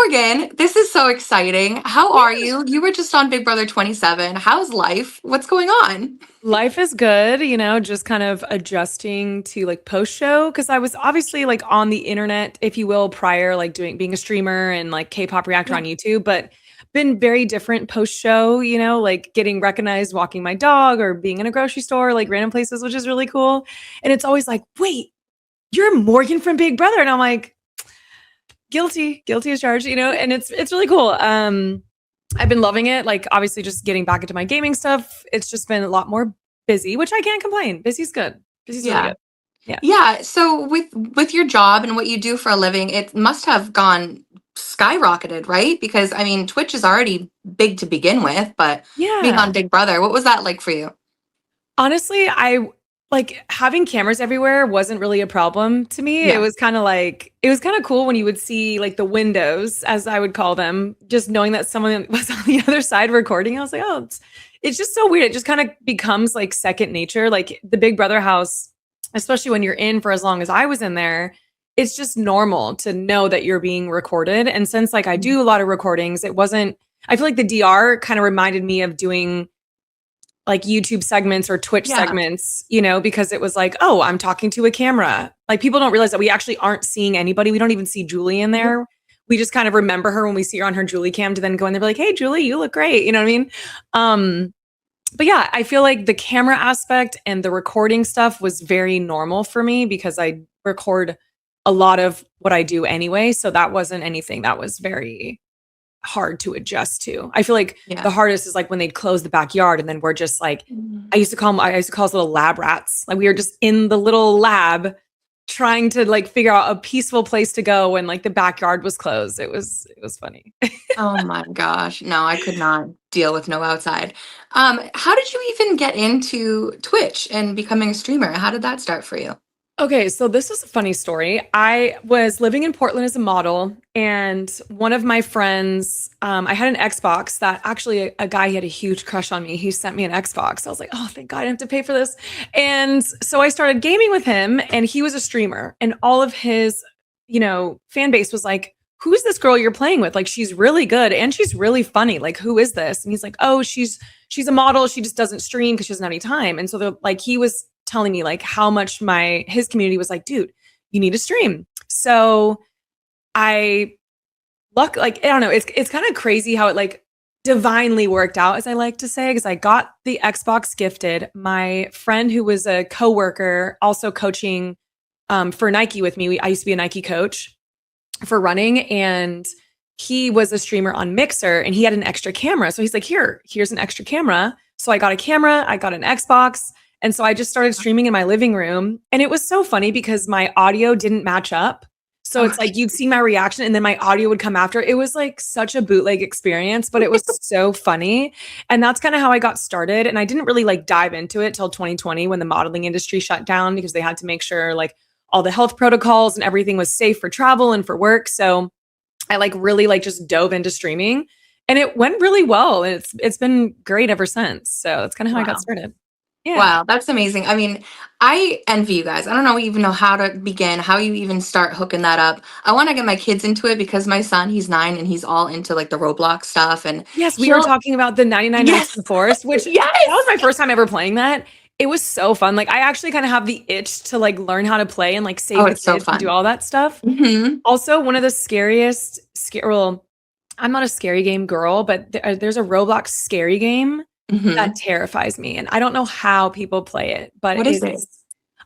Morgan, this is so exciting. How are Yeah. you? You were just on Big Brother 27. How's life? What's going on? Life is good, just kind of adjusting to like post show because I was obviously like on the internet, if you will, prior, like doing being a streamer and like K-pop reactor Yeah. on YouTube, but been very different post show, like getting recognized walking my dog or being in a grocery store, like random places, which is really cool. And it's always like, wait, you're Morgan from Big Brother. And I'm like, guilty as charged, and it's really cool. I've been loving it. Like obviously just getting back into my gaming stuff. It's just been a lot more busy, which I can't complain. Busy's good. Busy's really Yeah. good. Yeah. Yeah, so with your job and what you do for a living, it must have gone skyrocketed, right? Because I mean, Twitch is already big to begin with, but being on Yeah. Big Brother, what was that like for you? Honestly, I like having cameras everywhere wasn't really a problem to me. Yeah. It was kind of cool when you would see like the windows, as I would call them, just knowing that someone was on the other side recording. I was like, oh, it's just so weird. It just kind of becomes like second nature. Like the Big Brother house, especially when you're in for as long as I was in there, it's just normal to know that you're being recorded. And since like I do a lot of recordings, I feel like the DR kind of reminded me of doing like YouTube segments or Twitch Yeah. segments, because it was like, oh, I'm talking to a camera. Like people don't realize that we actually aren't seeing anybody. We don't even see Julie in there. We just kind of remember her when we see her on her Julie cam to then go in there and be like, hey, Julie, you look great. You know what I mean? But yeah, I feel like the camera aspect and the recording stuff was very normal for me because I record a lot of what I do anyway. So that wasn't anything that was very hard to adjust to. I feel like Yeah. the hardest is like when they'd close the backyard and then we're just like, I used to call us little lab rats. Like we were just in the little lab trying to like figure out a peaceful place to go when like the backyard was closed. It was funny. Oh my gosh. No, I could not deal with no outside. How did you even get into Twitch and becoming a streamer? How did that start for you? Okay, so this is a funny story. I was living in Portland as a model, and one of my friends, I had an Xbox that actually a guy he had a huge crush on me. He sent me an Xbox. I was like, oh, thank God I didn't have to pay for this. And so I started gaming with him, and he was a streamer, and all of his, fan base was like, who's this girl you're playing with? Like, she's really good and she's really funny. Like, who is this? And he's like, oh, she's a model. She just doesn't stream because she doesn't have any time. And so they're like, he was telling me like how much his community was like, dude, you need to stream. So I I don't know, it's kind of crazy how it like divinely worked out, as I like to say, because I got the Xbox gifted. My friend who was a coworker also coaching for Nike with me. I used to be a Nike coach for running, and he was a streamer on Mixer and he had an extra camera. So he's like, here's an extra camera. So I got a camera, I got an Xbox. And so I just started streaming in my living room. And it was so funny because my audio didn't match up. So it's like you'd see my reaction and then my audio would come after. It was like such a bootleg experience, but it was so funny. And that's kind of how I got started. And I didn't really like dive into it till 2020 when the modeling industry shut down because they had to make sure like all the health protocols and everything was safe for travel and for work. So I like really like just dove into streaming and it went really well. And it's been great ever since. So that's kind of how I got Wow. started. Yeah. Wow, that's amazing. I mean, I envy you guys. I don't know even know how to begin, how you even start hooking that up. I want to get my kids into it because my son, he's 9 and he's all into like the Roblox stuff and Yes, we were he'll talking about the 99 Nights in yes. the Forest, which that was Yes. my first time ever playing that. It was so fun. Like I actually kind of have the itch to like learn how to play and like Oh, save the it's so kids and do fun. all that stuff. Mhm. Also, one of the well, I'm not a scary game girl, but there's a Roblox scary game that Mhm. terrifies me. And I don't know how people play it, but What is it?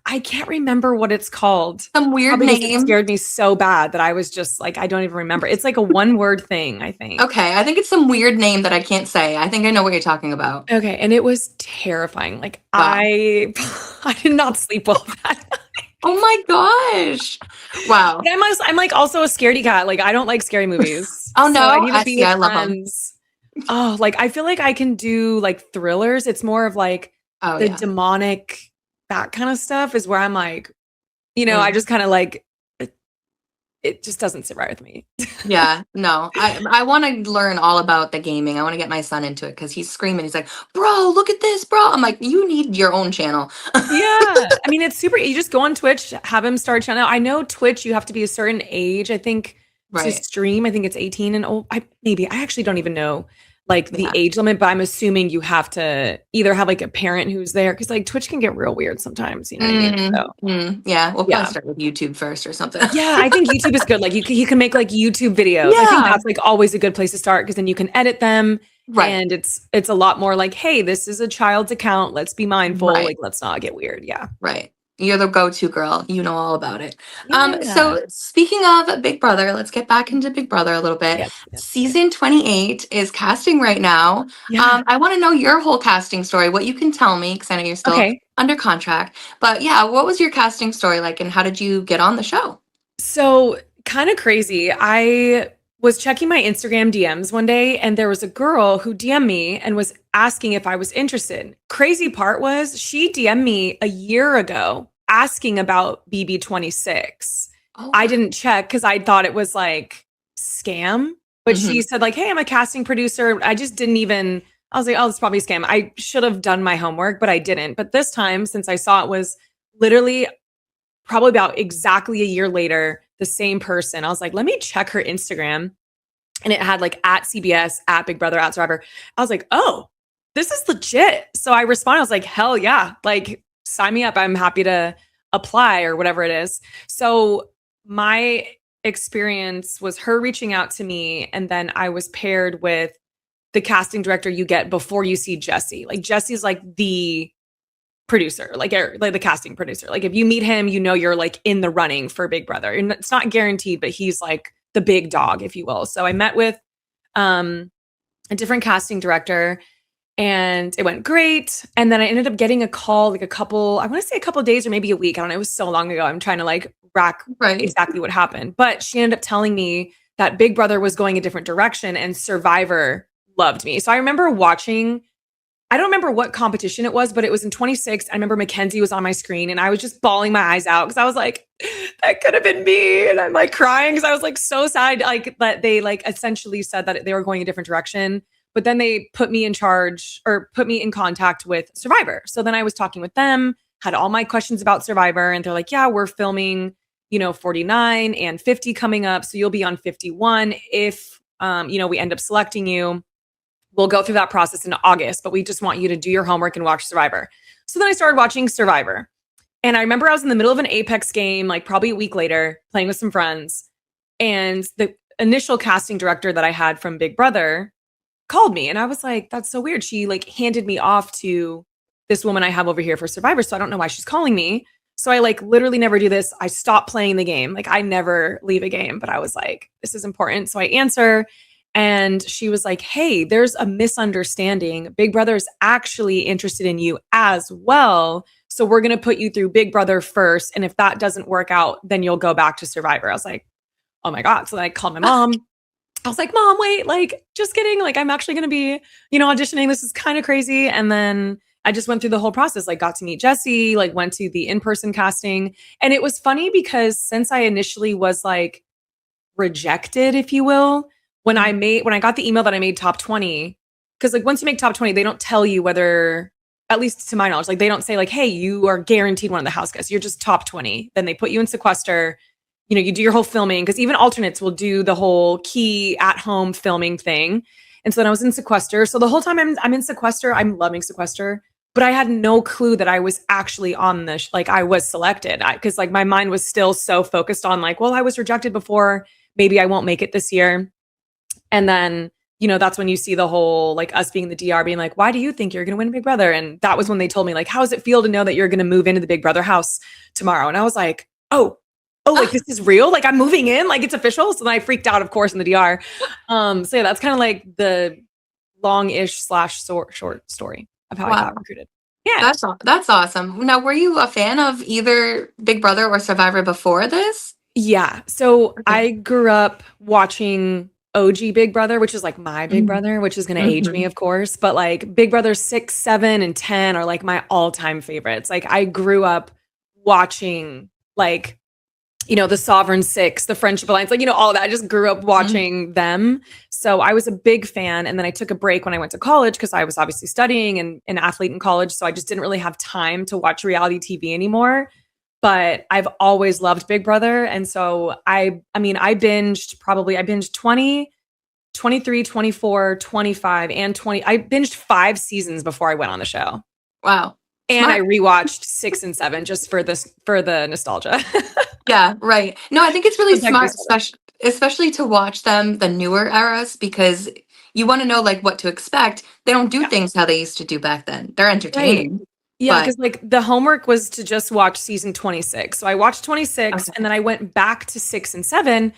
I can't remember what it's called. Some weird Probably because it name. scared me so bad that I was just like, I don't even remember. It's like a one word thing, I think. Okay, I think it's some weird name that I can't say. I think I know what you're talking about. Okay, and it was terrifying. Like Wow. I did not sleep well that night. Oh my gosh. Wow. But I'm like also a scaredy cat. Like I don't like scary movies. Oh So I no, need to I be see. with I love them. friends. Oh, like I feel like I can do like thrillers. It's more of like Oh the yeah. demonic, that kind of stuff is where I'm like, I Mm. just kind of like it just doesn't sit right with me. Yeah, no, I want to learn all about the gaming. I want to get my son into it because he's screaming. He's like, "Bro, look at this, bro!" I'm like, "You need your own channel." Yeah. I mean, it's super. You just go on Twitch, have him start channel. I know Twitch, you have to be a certain age. I think to Right. stream. I think it's 18 and old. I actually don't even know like the Yeah. age limit, but I'm assuming you have to either have like a parent who's there because like Twitch can get real weird sometimes, you know what I mean? So Yeah. We'll probably yeah. start with YouTube first or something. Yeah, I think YouTube is good. Like you can make like YouTube videos. I think Yeah. that's like always a good place to start because then you can edit them Right. and it's a lot more like, hey, this is a child's account. Let's be mindful. Right. Like let's not get weird. Yeah. Right. You're the go-to girl. You know all about it. Yeah. So speaking of Big Brother, let's get back into Big Brother a little bit. Yes, yes, yes. Season 28 is casting right now. Yeah. I want to know your whole casting story, what you can tell me, because I know you're still Okay. under contract. But yeah, what was your casting story like and how did you get on the show? So, kind of crazy. I was checking my Instagram DMs one day and there was a girl who DM'd me and was asking if I was interested. Crazy part was she DM'd me a year ago asking about BB26. Oh, I wow. didn't check because I thought it was like scam, but she Hmm. said like, "Hey, I'm a casting producer." I just didn't even I was like, "Oh, it's probably a scam." I should have done my homework, but I didn't. But this time since I saw it was literally probably about exactly a year later, the same person. I was like, let me check her Instagram. And it had like at CBS, at Big Brother, at Survivor. I was like, oh, this is legit. So I responded, I was like, hell yeah. Like, sign me up. I'm happy to apply or whatever it is. So my experience was her reaching out to me. And then I was paired with the casting director you get before you see Jesse. Like, Jesse's like the producer, like the casting producer. Like if you meet him, you know you're like in the running for Big Brother. And it's not guaranteed, but he's like the big dog, if you will. So I met with um a different casting director and it went great. And then I ended up getting a call like I want to say a couple days or maybe a week. I don't know. It was so long ago. I'm trying to like rack Right. exactly what happened. But she ended up telling me that Big Brother was going a different direction and Survivor loved me. So I remember watching I don't remember what competition it was, but it was in 26. I remember Mackenzie was on my screen and I was just bawling my eyes out because I was like, that could have been me. And I'm like crying because I was like so sad. Like that they like essentially said that they were going a different direction. But then they put me in charge or put me in contact with Survivor. So then I was talking with them, had all my questions about Survivor, and they're like, yeah, we're filming, 49 and 50 coming up. So you'll be on 51 if we end up selecting you. We'll go through that process in August, but we just want you to do your homework and watch Survivor. So then I started watching Survivor. And I remember I was in the middle of an Apex game, like probably a week later, playing with some friends. And the initial casting director that I had from Big Brother called me. And I was like, that's so weird. She like handed me off to this woman I have over here for Survivor. So I don't know why she's calling me. So I like literally never do this. I stopped playing the game. Like I never leave a game, but I was like, this is important. So I answer and she was like, hey, there's a misunderstanding. Big Brother is actually interested in you as well. So we're going to put you through Big Brother first. And if that doesn't work out, then you'll go back to Survivor. I was like, oh my God. So then I called my mom. I was like, Mom, wait, like, just kidding. Like, I'm actually going to be, auditioning. This is kind of crazy. And then I just went through the whole process, like, got to meet Jesse, like, went to the in person casting. And it was funny because since I initially was like rejected, if you will, when I got the email that I made top 20, because like once you make top 20, they don't tell you whether, at least to my knowledge, like they don't say like, hey, you are guaranteed one of the house guests. You're just top 20. Then they put you in sequester. You do your whole filming because even alternates will do the whole key at home filming thing. And so then I was in sequester. So the whole time I'm in sequester, I'm loving sequester, but I had no clue that I was actually on the like I was selected because like my mind was still so focused on like, well, I was rejected before. Maybe I won't make it this year. And then, that's when you see the whole, like us being the DR being like, why do you think you're going to win Big Brother? And that was when they told me like, how does it feel to know that you're going to move into the Big Brother house tomorrow? And I was like, like this is real. Like I'm moving in, like it's official. So then I freaked out, of course, in the DR. So yeah, that's kind of like the long-ish / short story of how I got Wow. recruited. Yeah. That's awesome. Now, were you a fan of either Big Brother or Survivor before this? Yeah. So Okay. I grew up watching OG Big Brother, which is like my Big Mhm. Brother, which is going to age me, Mhm. of course. But like Big Brother 6, 7, and 10 are like my all-time favorites. Like I grew up watching like, the Sovereign Six, the Friendship Alliance, like, all of that. I just grew up Mhm. watching them. So I was a big fan. And then I took a break when I went to college because I was obviously studying and an athlete in college. So I just didn't really have time to watch reality TV anymore. but I've always loved Big Brother. And so I mean, I binged 20, 23, 24, 25, and 20. I binged 5 seasons before I went on the show. Wow. And I Smart. rewatched 6 and 7 just for this, for the nostalgia. Yeah, right. No, I think it's really Protect smart, yourself. especially to watch them the newer eras because you want to know like what to expect. They don't do Yeah. things how they used to do back then. They're Right. entertaining, Yeah, but because like the homework was to just watch season 26. So I watched 26 and okay. then I went back to 6 and 7,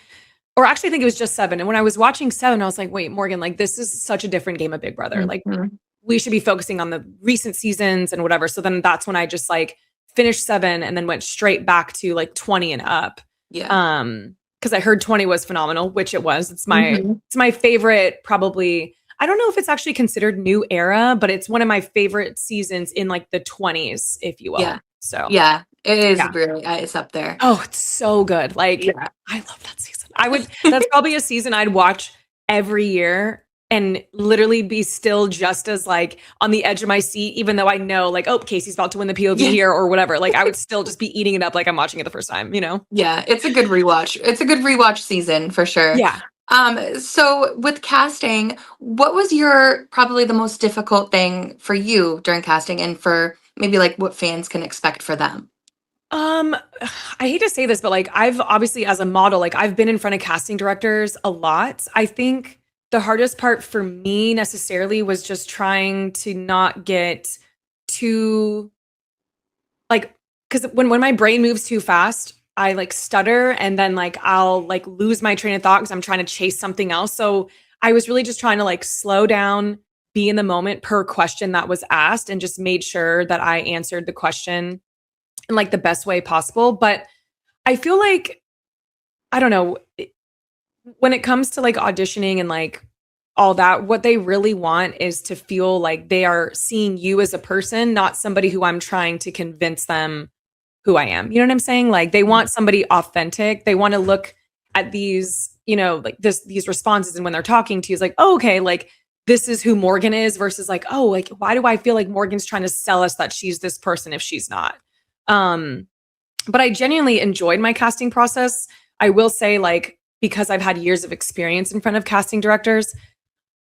or actually I think it was just 7. And when I was watching 7, I was like, wait, Morgan, like this is such a different game of Big Brother. Like Mhm. we should be focusing on the recent seasons and whatever. So then that's when I just like finished 7 and then went straight back to like 20 and up. Yeah. Because I heard 20 was phenomenal, which it was. Hmm. It's my favorite, probably. I don't know if it's actually considered new era, but it's one of my favorite seasons in like the 20s, if you Yeah. will. So Yeah. It is yeah. really, it's up there. Oh, it's so good. Like Yeah. I love that season. That's probably a season I'd watch every year and literally be still just as like on the edge of my seat, even though I know like, oh, Casey's about to win the POV Yeah. here or whatever. Like I would still just be eating it up like I'm watching it the first time, you know? Yeah. It's a good rewatch. It's a good rewatch season for sure. Yeah. So with casting, what was your probably the most difficult thing for you during casting and for maybe like what fans can expect for them? Um, I hate to say this, but like I've obviously as a model, like I've been in front of casting directors a lot. I think the hardest part for me necessarily was just trying to not get too like because when my brain moves too fast, I like stutter and then like I'll like lose my train of thought because I'm trying to chase something else. So I was really just trying to like slow down, be in the moment per question that was asked, and just made sure that I answered the question in like the best way possible. But I feel like, I don't know, when it comes to like auditioning and like all that, what they really want is to feel like they are seeing you as a person, not somebody who I'm trying to convince them who I am. You know what I'm saying? Like they want somebody authentic. They want to look at these, you know, like these responses and when they're talking to you, it's like, oh, okay, like this is who Morgan is versus like, oh, like why do I feel like Morgan's trying to sell us that she's this person if she's not? Um, but I genuinely enjoyed my casting process. I will say, like, because I've had years of experience in front of casting directors,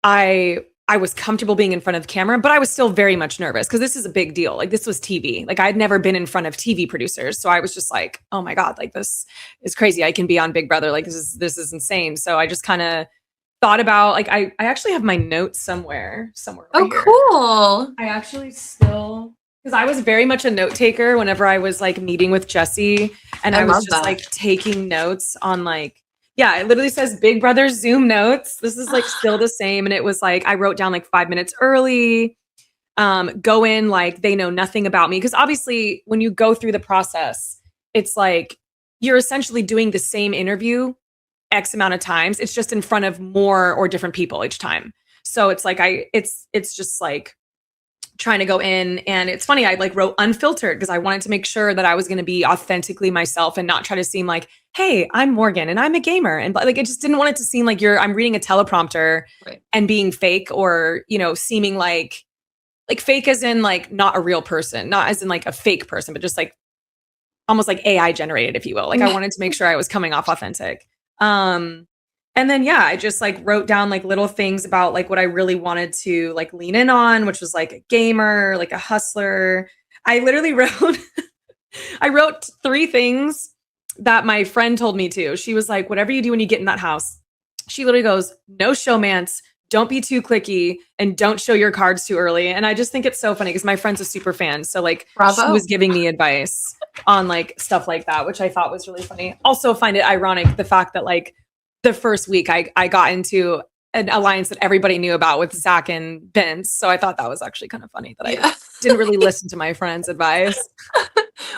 I was comfortable being in front of the camera, but I was still very much nervous because this is a big deal. Like this was TV. Like I'd never been in front of TV producers. So I was just like, oh my God, like this is crazy. I can be on Big Brother. Like this is insane. So I just kind of thought about like I actually have my notes somewhere over Oh, here. cool. I actually still, because I was very much a note taker whenever I was like meeting with Jesse and I I was love just that. like taking notes on like, yeah, it literally says Big Brother Zoom notes. This is like still the same. And it was like, I wrote down like 5 minutes early, go in like they know nothing about me. Cause obviously when you go through the process, it's like you're essentially doing the same interview X amount of times. It's just in front of more or different people each time. So it's like it's just like trying to go in, and it's funny, I like wrote unfiltered because I wanted to make sure that I was going to be authentically myself and not try to seem like, hey, I'm Morgan and I'm a gamer, and like it just didn't want it to seem like I'm reading a teleprompter Right. and being fake, or you know, seeming like fake as in like not a real person, not as in like a fake person, but just like almost like AI generated, if you will. Like I wanted to make sure I was coming off authentic. Um, and then yeah, I just like wrote down like little things about like what I really wanted to like lean in on, which was like a gamer, like a hustler. I literally wrote I wrote 3 things that my friend told me to. She was like, whatever you do when you get in that house, she literally goes, no showmance, don't be too clicky, and don't show your cards too early. And I just think it's so funny because my friend's a super fan. So like she was Bravo. giving me advice on like stuff like that, which I thought was really funny. Also find it ironic the fact that like the first week I got into an alliance that everybody knew about with Zach and Vince. So I thought that was actually kind of funny that I Yeah. didn't really listen to my friend's advice.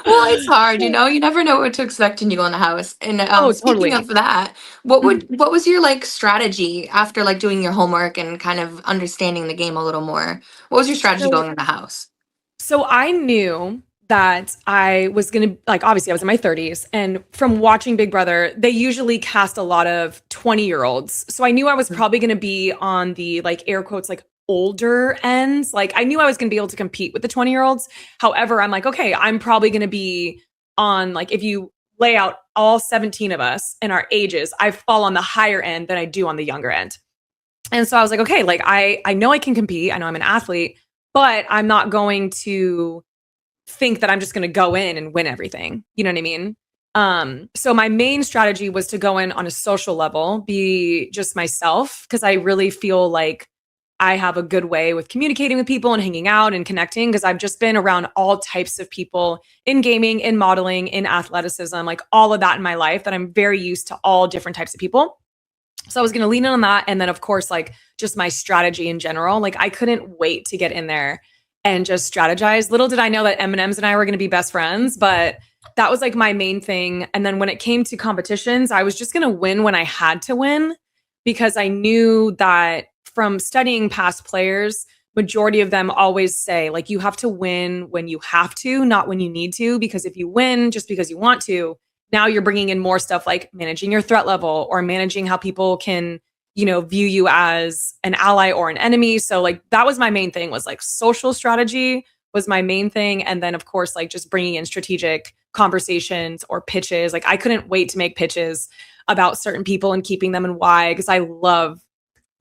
Well, it's hard, you know. You never know what to expect when you go in the house. And Oh, speaking totally. of that, what was your like strategy after like doing your homework and kind of understanding the game a little more? What was your strategy So going in the house? So I knew that I was going to, like, obviously I was in my 30s, and from watching Big Brother, they usually cast a lot of 20-year-olds. So I knew I was probably going to be on the like air quotes like older ends. Like I knew I was going to be able to compete with the 20-year-olds. However, I'm like, okay, I'm probably going to be on like, if you lay out all 17 of us and our ages, I fall on the higher end than I do on the younger end. And so I was like, okay, like I know I can compete. I know I'm an athlete, but I'm not going to think that I'm just going to go in and win everything. You know what I mean? So my main strategy was to go in on a social level, be just myself, because I really feel like I have a good way with communicating with people and hanging out and connecting, because I've just been around all types of people in gaming, in modeling, in athleticism, like all of that in my life, that I'm very used to all different types of people. So I was going to lean in on that. And then, of course, like just my strategy in general. Like I couldn't wait to get in there and just strategize. Little did I know that M&M's and I were going to be best friends, but that was like my main thing. And then when it came to competitions, I was just going to win when I had to win, because I knew that from studying past players, majority of them always say, like, you have to win when you have to, not when you need to. Because if you win just because you want to, now you're bringing in more stuff like managing your threat level or managing how people can, view you as an ally or an enemy. So like that was my main thing, was like social strategy was my main thing. And then of course, like just bringing in strategic conversations or pitches. Like I couldn't wait to make pitches about certain people and keeping them and why, because I love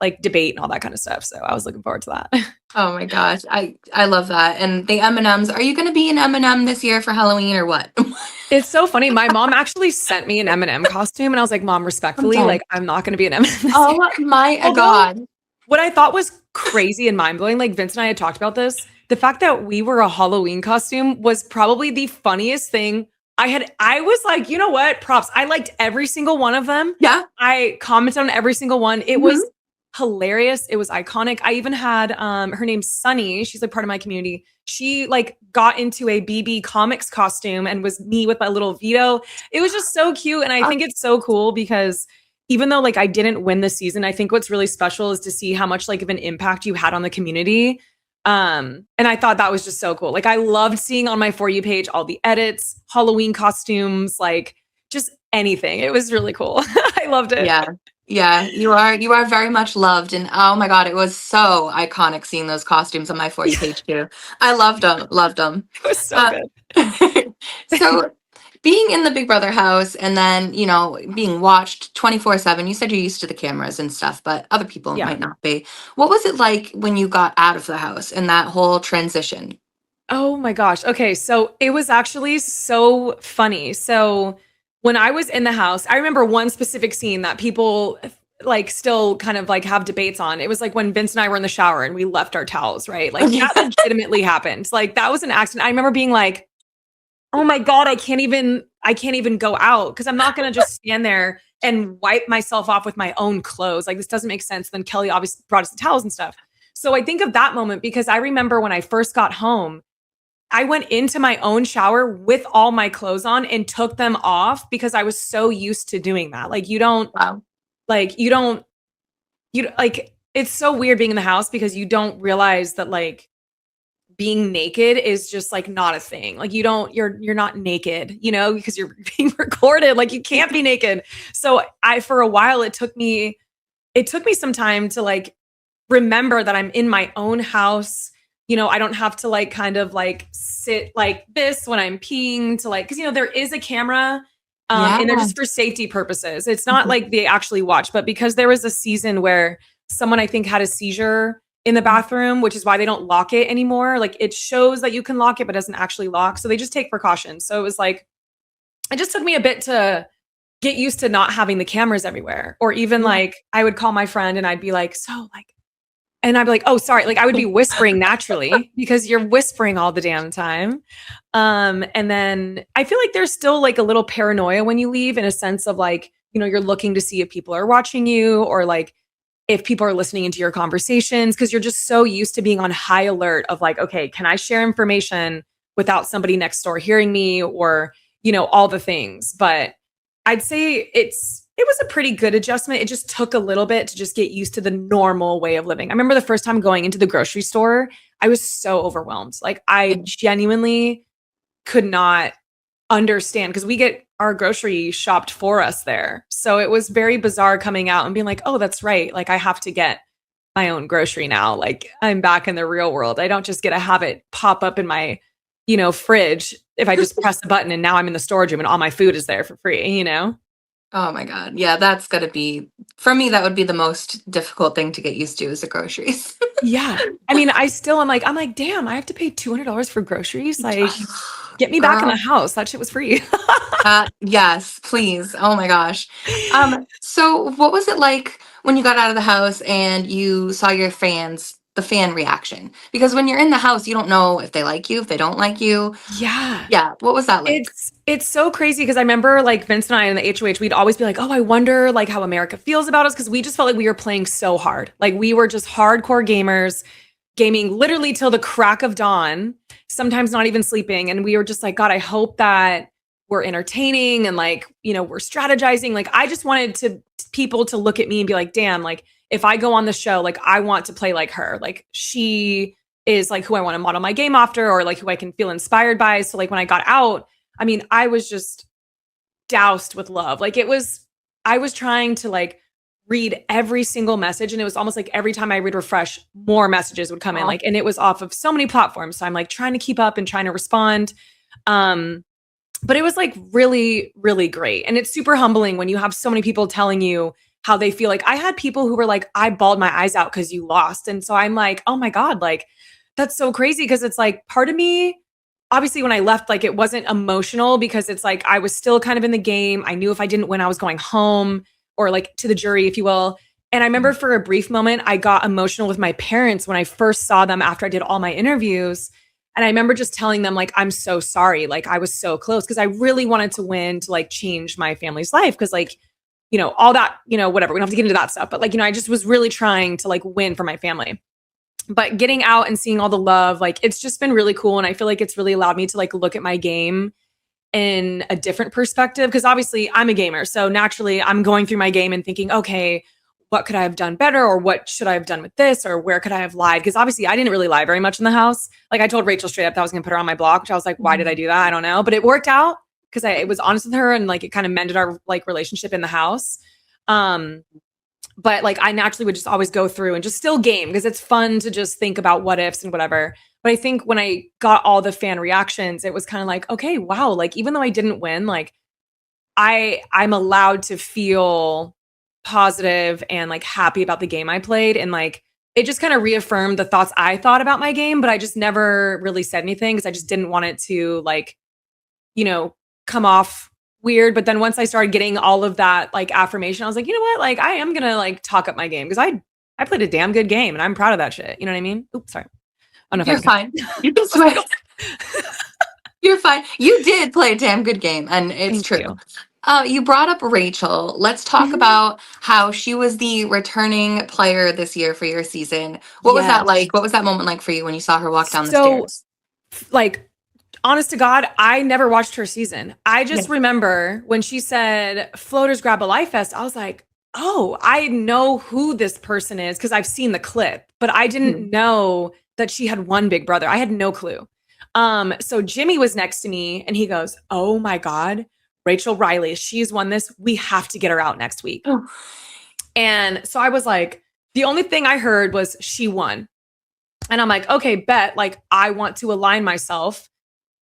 like debate and all that kind of stuff. So I was looking forward to that. Oh my gosh, I love that. And the M&Ms, are you going to be an M&M this year for Halloween or what? It's so funny. My mom actually sent me an M&M costume, and I was like, Mom, I'm respectfully, dead. like I'm not going to be an M&M this year. Oh my Although God. what I thought was crazy and mind blowing, like Vince and I had talked about this, the fact that we were a Halloween costume was probably the funniest thing I was like, you know what? Props. I liked every single one of them. Yeah. I commented on every single one. It Mhm. was hilarious. It was iconic. I even had her name's Sunny. She's like part of my community. She like got into a BB Comics costume and was me with my little Vito. It was just so cute. And I think it's so cool because even though like I didn't win this season, I think what's really special is to see how much like of an impact you had on the community. And I thought that was just so cool. Like I loved seeing on my For You page all the edits, Halloween costumes, like just anything. It was really cool. I loved it. Yeah. Yeah, you are very much loved, and oh my God, it was so iconic seeing those costumes on my For You page too. I loved them, loved them. It was so Uh, good. so being in the Big Brother house and then, being watched 24/7, you said you're used to the cameras and stuff, but other people Yeah. might not be. What was it like when you got out of the house and that whole transition? Oh my gosh. Okay. So it was actually so funny. So when I was in the house, I remember one specific scene that people like still kind of like have debates on. It was like when Vince and I were in the shower and we left our towels, right? Like that legitimately happened. Like that was an accident. I remember being like, oh my God, I can't even go out because I'm not gonna just stand there and wipe myself off with my own clothes. Like this doesn't make sense. Then Kelly obviously brought us the towels and stuff. So I think of that moment because I remember when I first got home, I went into my own shower with all my clothes on and took them off because I was so used to doing that. Like Wow. you don't, like, it's so weird being in the house because you don't realize that like being naked is just like not a thing. Like you're not naked, because you're being recorded. Like you can't be naked. So for a while, it took me some time to like remember that I'm in my own house. I don't have to like kind of like sit like this when I'm peeing to like, because there is a camera Yeah. and they're just for safety purposes. It's not Mhm. like they actually watch, but because there was a season where someone I think had a seizure in the bathroom, which is why they don't lock it anymore. Like it shows that you can lock it, but doesn't actually lock. So they just take precautions. So it was like, it just took me a bit to get used to not having the cameras everywhere. Or even Yeah. like I would call my friend and I'd be like, so like, and I'd be like, oh, sorry. Like I would be whispering naturally because you're whispering all the damn time. And then I feel like there's still like a little paranoia when you leave in a sense of like, you're looking to see if people are watching you or like if people are listening into your conversations because you're just so used to being on high alert of like, okay, can I share information without somebody next door hearing me or, all the things. But I'd say it was a pretty good adjustment. It just took a little bit to just get used to the normal way of living. I remember the first time going into the grocery store, I was so overwhelmed. Like I genuinely could not understand because we get our grocery shopped for us there. So it was very bizarre coming out and being like, oh, that's right. Like I have to get my own grocery now. Like I'm back in the real world. I don't just get to have it pop up in my fridge if I just press the button and now I'm in the storage room and all my food is there for free. Oh my God. Yeah, that's gonna be for me, that would be the most difficult thing to get used to is the groceries. Yeah. I mean, I'm like, damn, I have to pay $200 for groceries. Like, get me back in the Girl. house. That shit was free. Yes, please. Oh my gosh. So what was it like when you got out of the house and you saw the fan reaction? Because when you're in the house, you don't know if they like you, if they don't like you. Yeah. Yeah, what was that like? It's so crazy because I remember like Vince and I in the HOH, we'd always be like, "Oh, I wonder like how America feels about us," because we just felt like we were playing so hard. Like we were just hardcore gamers, gaming literally till the crack of dawn, sometimes not even sleeping. And we were just like, God, I hope that we're entertaining and like, we're strategizing. Like I just wanted to people to look at me and be like, damn, like if I go on the show, like I want to play like her. Like she is like who I want to model my game after or like who I can feel inspired by. So like when I got out, I mean, I was just doused with love. I was trying to like read every single message. And it was almost like every time I would refresh, more messages would come in. Oh, Like, and it was off of so many platforms. So I'm like trying to keep up and trying to respond. Um, but it was like really, really great. And it's super humbling when you have so many people telling you how they feel. Like I had people who were like, I bawled my eyes out because you lost. And so I'm like, oh my God, like that's so crazy. Cause it's like part of me, obviously when I left, like it wasn't emotional because it's like I was still kind of in the game. I knew if I didn't win, I was going home or like to the jury, if you will. And I remember for a brief moment, I got emotional with my parents when I first saw them after I did all my interviews. And I remember just telling them, like, I'm so sorry. Like, I was so close because I really wanted to win to like change my family's life. Cause, like, all that, whatever. We don't have to get into that stuff. But, like, I just was really trying to like win for my family. But getting out and seeing all the love, like, it's just been really cool. And I feel like it's really allowed me to like look at my game in a different perspective. Cause obviously I'm a gamer. So naturally I'm going through my game and thinking, okay, what could I have done better? Or what should I have done with this? Or where could I have lied? Because obviously I didn't really lie very much in the house. Like I told Rachel straight up that I was going to put her on my block, which I was like, why did I do that? I don't know. But it worked out because I was honest with her and like it kind of mended our like relationship in the house. But like I naturally would just always go through and just still game because it's fun to just think about what ifs and whatever. But I think when I got all the fan reactions, it was kind of like, okay, wow, like even though I didn't win, like I'm allowed to feel positive and like happy about the game I played. And like it just kind of reaffirmed the thoughts I thought about my game, but I just never really said anything because I just didn't want it to like, come off weird. But then once I started getting all of that like affirmation, I was like, you know what? Like I am gonna like talk up my game because I played a damn good game and I'm proud of that shit. You know what I mean? Oops, sorry. I don't know you're if I fine. You can swear. You're fine. You did play a damn good game, and it's Thank true. you. You brought up Rachel. Let's talk Mhm. about how she was the returning player this year for your season. What was that Yes. like? What was that moment like for you when you saw her walk down the So stairs? like honest to God, I never watched her season. I Yeah. just remember when she said floaters grab a life vest, I was like, oh, I know who this person is because I've seen the clip, but I Hmm. didn't know that she had one big brother. I had no clue. So Jimmy was next to me and he goes, oh my God, Rachel Riley, she's won this. We have to get her out next week. Oh, And so I was like, the only thing I heard was she won. And I'm like, okay, bet. Like, I want to align myself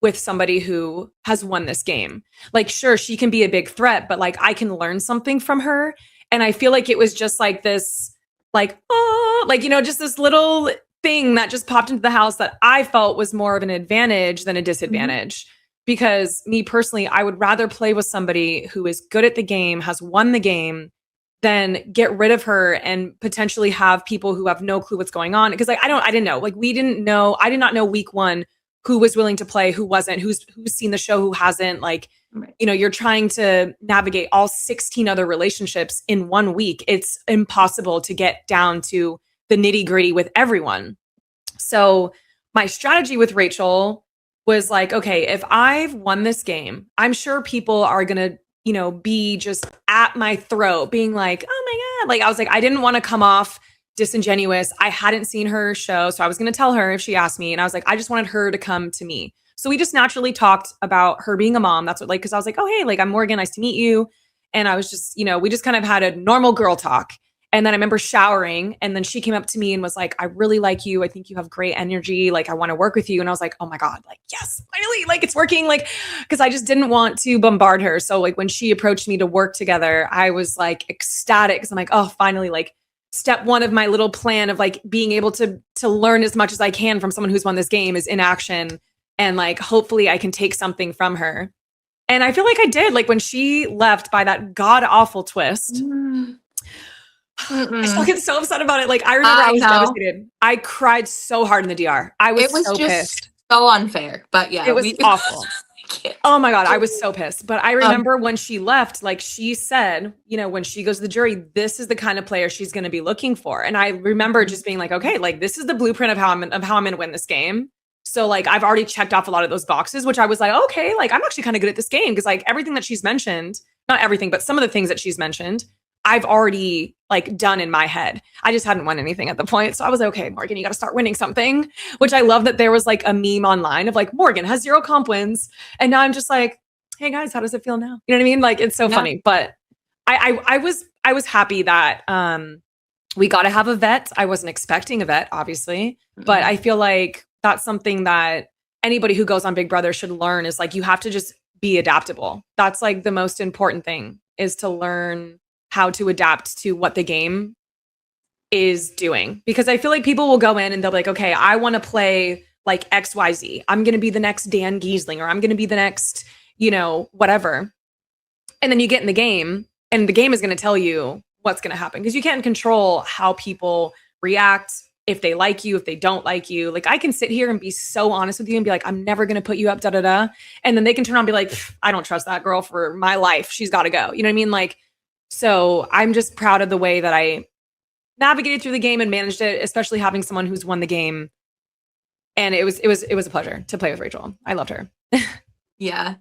with somebody who has won this game. Like, sure, she can be a big threat, but like, I can learn something from her. And I feel like it was just like this, like, oh, like, just this little thing that just popped into the house that I felt was more of an advantage than a mhm. disadvantage. Because me personally, I would rather play with somebody who is good at the game, has won the game, than get rid of her and potentially have people who have no clue what's going on. Because like I didn't know. Like we didn't know, I did not know week one who was willing to play, who wasn't, who's seen the show, who hasn't. Like, Right. you're trying to navigate all 16 other relationships in 1 week. It's impossible to get down to the nitty-gritty with everyone. So my strategy with Rachel was like, okay, if I've won this game, I'm sure people are going to, be just at my throat being like, oh my God. Like I was like, I didn't want to come off disingenuous. I hadn't seen her show. So I was going to tell her if she asked me. And I was like, I just wanted her to come to me. So we just naturally talked about her being a mom. That's what, like, cause I was like, oh, hey, like I'm Morgan. Nice to meet you. And I was just, we just kind of had a normal girl talk. And then I remember showering, and then she came up to me and was like, I really like you. I think you have great energy. Like, I want to work with you. And I was like, oh my God, like, yes, finally, like it's working. Like, because I just didn't want to bombard her. So like when she approached me to work together, I was like ecstatic because I'm like, oh, finally, like step one of my little plan of like being able to learn as much as I can from someone who's won this game is in action. And like, hopefully I can take something from her. And I feel like I did. Like when she left by that god awful twist, I still Mm-mm. get so upset about it. Like I remember I I was know. devastated. I cried so hard in the DR. I was It was so just pissed. so unfair. But yeah, It was we awful. can't. Oh my God, I was so pissed. But I Um, remember when she left, like she said, you know, when she goes to the jury, this is the kind of player she's going to be looking for. And I remember just being like, okay, like this is the blueprint of how I'm going to win this game. So like I've already checked off a lot of those boxes, which I was like, okay, like I'm actually kind of good at this game because like everything that she's mentioned, not everything, but some of the things that she's mentioned, I've already like done in my head. I just hadn't won anything at the point. So I was like, okay, Morgan, you got to start winning something, which I love that there was like a meme online of like Morgan has 0 comp wins. And now I'm just like, hey guys, how does it feel now? You know what I mean? Like it's so yeah. funny. But I was happy that we got to have a vet. I wasn't expecting a vet, obviously, but I feel like that's something that anybody who goes on Big Brother should learn is like you have to just be adaptable. That's like the most important thing is to learn how to adapt to what the game is doing. Because I feel like people will go in and they'll be like, okay, I want to play like XYZ. I'm going to be the next Dan Giesling or I'm going to be the next, you know, whatever. And then you get in the game and the game is going to tell you what's going to happen because you can't control how people react, if they like you, if they don't like you. Like I can sit here and be so honest with you and be like, I'm never going to put you up, da da da. And then they can turn around and be like, I don't trust that girl for my life. She's got to go. You know what I mean? Like, so I'm just proud of the way that I navigated through the game and managed it, especially having someone who's won the game. And it was a pleasure to play with Rachel. I loved her. Yeah.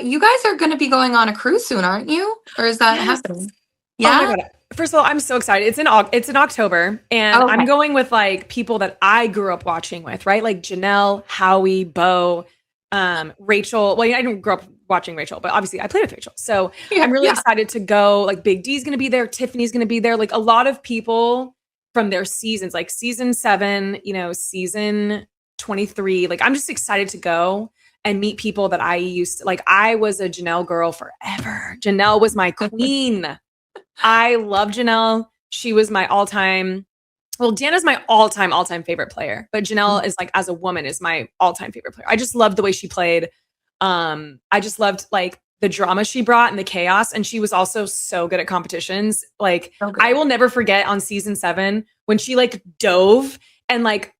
You guys are going to be going on a cruise soon, aren't you? Or is that Yes. happening? Oh my Yeah. God. First of all, I'm so excited. It's in October and Oh, I'm okay. going with like people that I grew up watching with, right? Like Janelle, Howie, Bo, Rachel. Well, I didn't grow up watching Rachel, but obviously I played with Rachel. So Yeah. I'm really Yeah. excited to go. Like Big D's going to be there. Tiffany's going to be there. Like a lot of people from their seasons, like season 7, you know, season 23. Like I'm just excited to go and meet people that I used to like. I was a Janelle girl forever. Janelle was my queen. I love Janelle. She was my all-time. Well, Deanna's my all-time favorite player, but Janelle is like as a woman is my all-time favorite player. I just loved the way she played. I just loved like the drama she brought and the chaos, and she was also so good at competitions. Like So I good. will never forget on season 7 when she like dove and like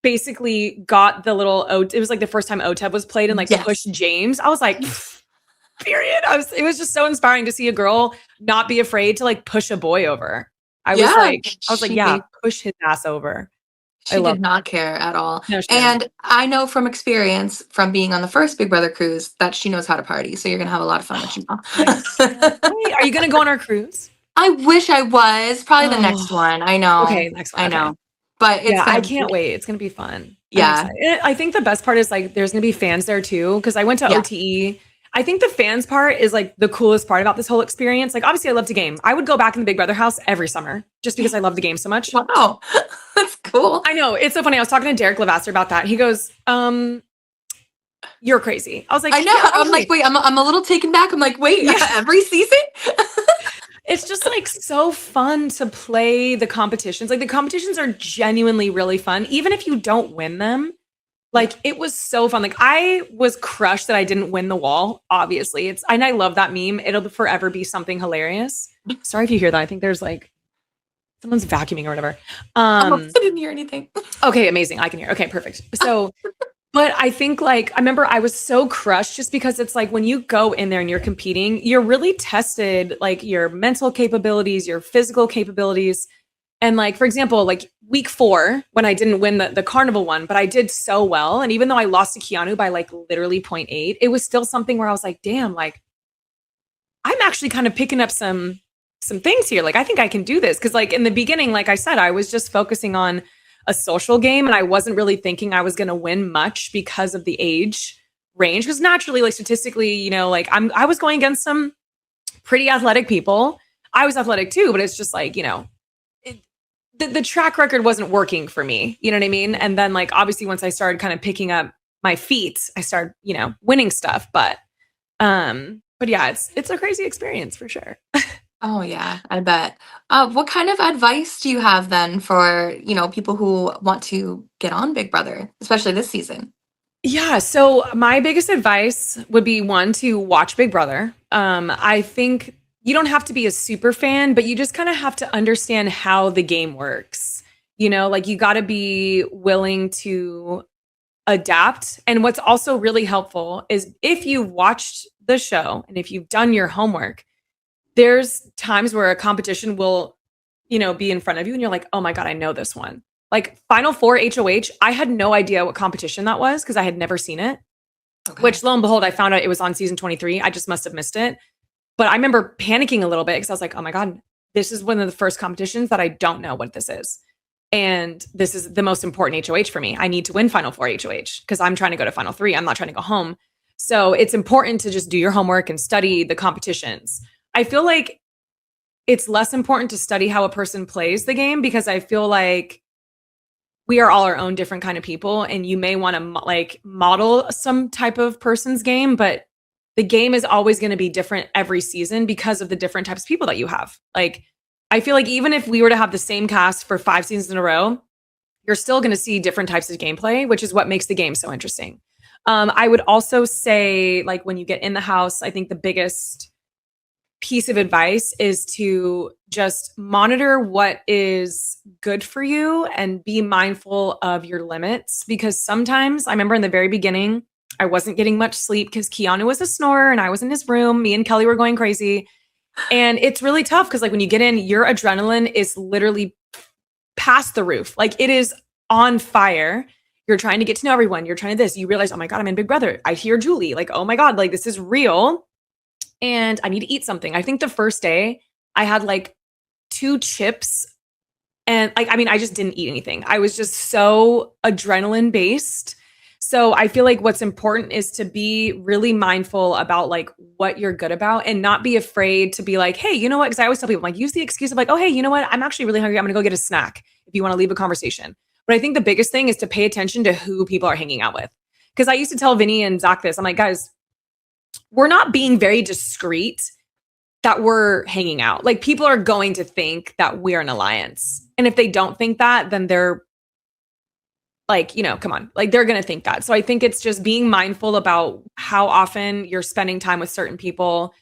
basically got the little it was like the first time OTEB was played and like Yes. pushed James. I was like, period. It was just so inspiring to see a girl not be afraid to like push a boy over. Yeah. I was like, yeah, push his ass over. I She love did not care at all. no, she didn't. And I know from experience from being on the first Big Brother cruise that she knows how to party. So you're going to have a lot of fun with I can't Janelle. wait. Are you gonna go on our cruise? I wish I was. Probably the Oh, next one. I know. okay, next one. I Okay. know. But it's Yeah, going I to be, can't wait. It's gonna be fun. I'm yeah. excited. I think the best part is like there's gonna be fans there too. Cause I went to Yeah. OTE. I think the fans part is like the coolest part about this whole experience. Like obviously I love the game. I would go back in the Big Brother house every summer just because I love the game so much. Wow. That's cool. I know. It's so funny. I was talking to Derek Levasseur about that. He goes, you're crazy. I was like, I know. yeah, I'm like, totally. wait, I'm a little taken back. I'm like, wait, Yeah. every season? It's just like so fun to play the competitions. Like the competitions are genuinely really fun, even if you don't win them. Like it was so fun. Like I was crushed that I didn't win the wall. Obviously, and I love that meme. It'll forever be something hilarious. Sorry if you hear that. I think there's like someone's vacuuming or whatever. Oh, I didn't hear anything. Okay, amazing. I can hear. Okay, perfect. So, but I think like I remember I was so crushed just because it's like when you go in there and you're competing, you're really tested like your mental capabilities, your physical capabilities. And like, for example, like week 4, when I didn't win the carnival one, but I did so well. And even though I lost to Keanu by like literally 0.8, it was still something where I was like, damn, like I'm actually kind of picking up some things here. Like I think I can do this. Cause like in the beginning, like I said, I was just focusing on a social game and I wasn't really thinking I was going to win much because of the age range. Cause naturally, like statistically, you know, like I was going against some pretty athletic people. I was athletic too, but it's just like, you know, the track record wasn't working for me. You know what I mean? And then like obviously once I started kind of picking up my feet, I started, winning stuff. But yeah, it's a crazy experience for sure. Oh yeah, I bet. What kind of advice do you have then for, people who want to get on Big Brother, especially this season? Yeah, so my biggest advice would be one to watch Big Brother. I think you don't have to be a super fan, but you just kind of have to understand how the game works. Like you got to be willing to adapt. And what's also really helpful is if you've watched the show and if you've done your homework, there's times where a competition will, be in front of you and you're like, oh my God, I know this one. Like Final Four HOH, I had no idea what competition that was because I had never seen it, Okay. which lo and behold, I found out it was on season 23. I just must have missed it. But I remember panicking a little bit because I was like, oh my God, this is one of the first competitions that I don't know what this is. And this is the most important HOH for me. I need to win Final Four HOH because I'm trying to go to Final Three. I'm not trying to go home. So it's important to just do your homework and study the competitions. I feel like it's less important to study how a person plays the game because I feel like we are all our own different kind of people and you may want to model some type of person's game, but the game is always going to be different every season because of the different types of people that you have. Like I feel like even if we were to have the same cast for 5 seasons in a row, you're still going to see different types of gameplay, which is what makes the game so interesting. I would also say like when you get in the house, I think the biggest piece of advice is to just monitor what is good for you and be mindful of your limits because sometimes I remember in the very beginning I wasn't getting much sleep because Keanu was a snorer and I was in his room. Me and Kelly were going crazy. And it's really tough because like when you get in, your adrenaline is literally past the roof. Like it is on fire. You're trying to get to know everyone. You're trying to this. You realize, oh my God, I'm in Big Brother. I hear Julie. Like, oh my God, like this is real. And I need to eat something. I think the first day I had like 2 chips and like, I mean, I just didn't eat anything. I was just so adrenaline based. So I feel like what's important is to be really mindful about like what you're good about and not be afraid to be like, hey, you know what? Because I always tell people like use the excuse of like, oh, hey, you know what? I'm actually really hungry. I'm gonna go get a snack if you want to leave a conversation. But I think the biggest thing is to pay attention to who people are hanging out with. Because I used to tell Vinny and Zach this. I'm like, guys, we're not being very discreet that we're hanging out. Like people are going to think that we're an alliance. And if they don't think that, then they're like, come on, like they're going to think that. So I think it's just being mindful about how often you're spending time with certain people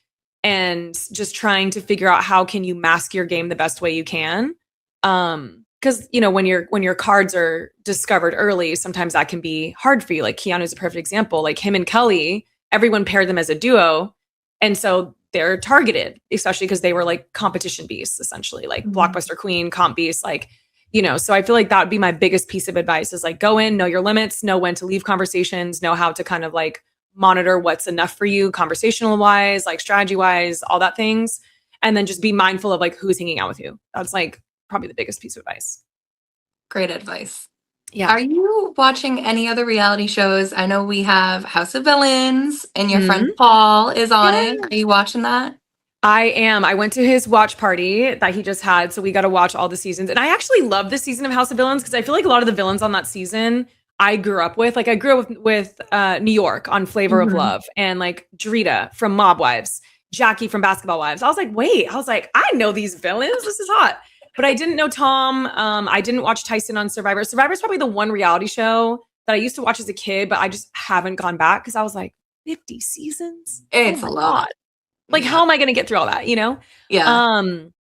and just trying to figure out how can you mask your game the best way you can. Because when your cards are discovered early, sometimes that can be hard for you. Like Keanu's a perfect example. Like him and Kelly, everyone paired them as a duo, and so they're targeted, especially because they were like competition beasts, essentially, like blockbuster queen, comp beast, like So I feel like that would be my biggest piece of advice: is like go in, know your limits, know when to leave conversations, know how to kind of like monitor what's enough for you, conversational wise, like strategy wise, all that things, and then just be mindful of like who's hanging out with you. That's like probably the biggest piece of advice. Great advice. Yeah. Are you watching any other reality shows? I know we have House of Villains and your friend Mhm. Paul is on Yeah. it. Are you watching that? I am. I went to his watch party that he just had, so we got to watch all the seasons. And I actually love this season of House of Villains because I feel like a lot of the villains on that season I grew up with. Like I grew up with New York on Flavor of Mhm. Love and like Drita from Mob Wives, Jackie from Basketball Wives. I was like, wait, I know these villains. This is hot. But I didn't know Tom. I didn't watch Tyson on Survivor. Survivor is probably the one reality show that I used to watch as a kid, but I just haven't gone back because I was like, 50 seasons? Oh It's a my God. lot. Like, Yeah. how am I going to get through all that? Yeah. Um,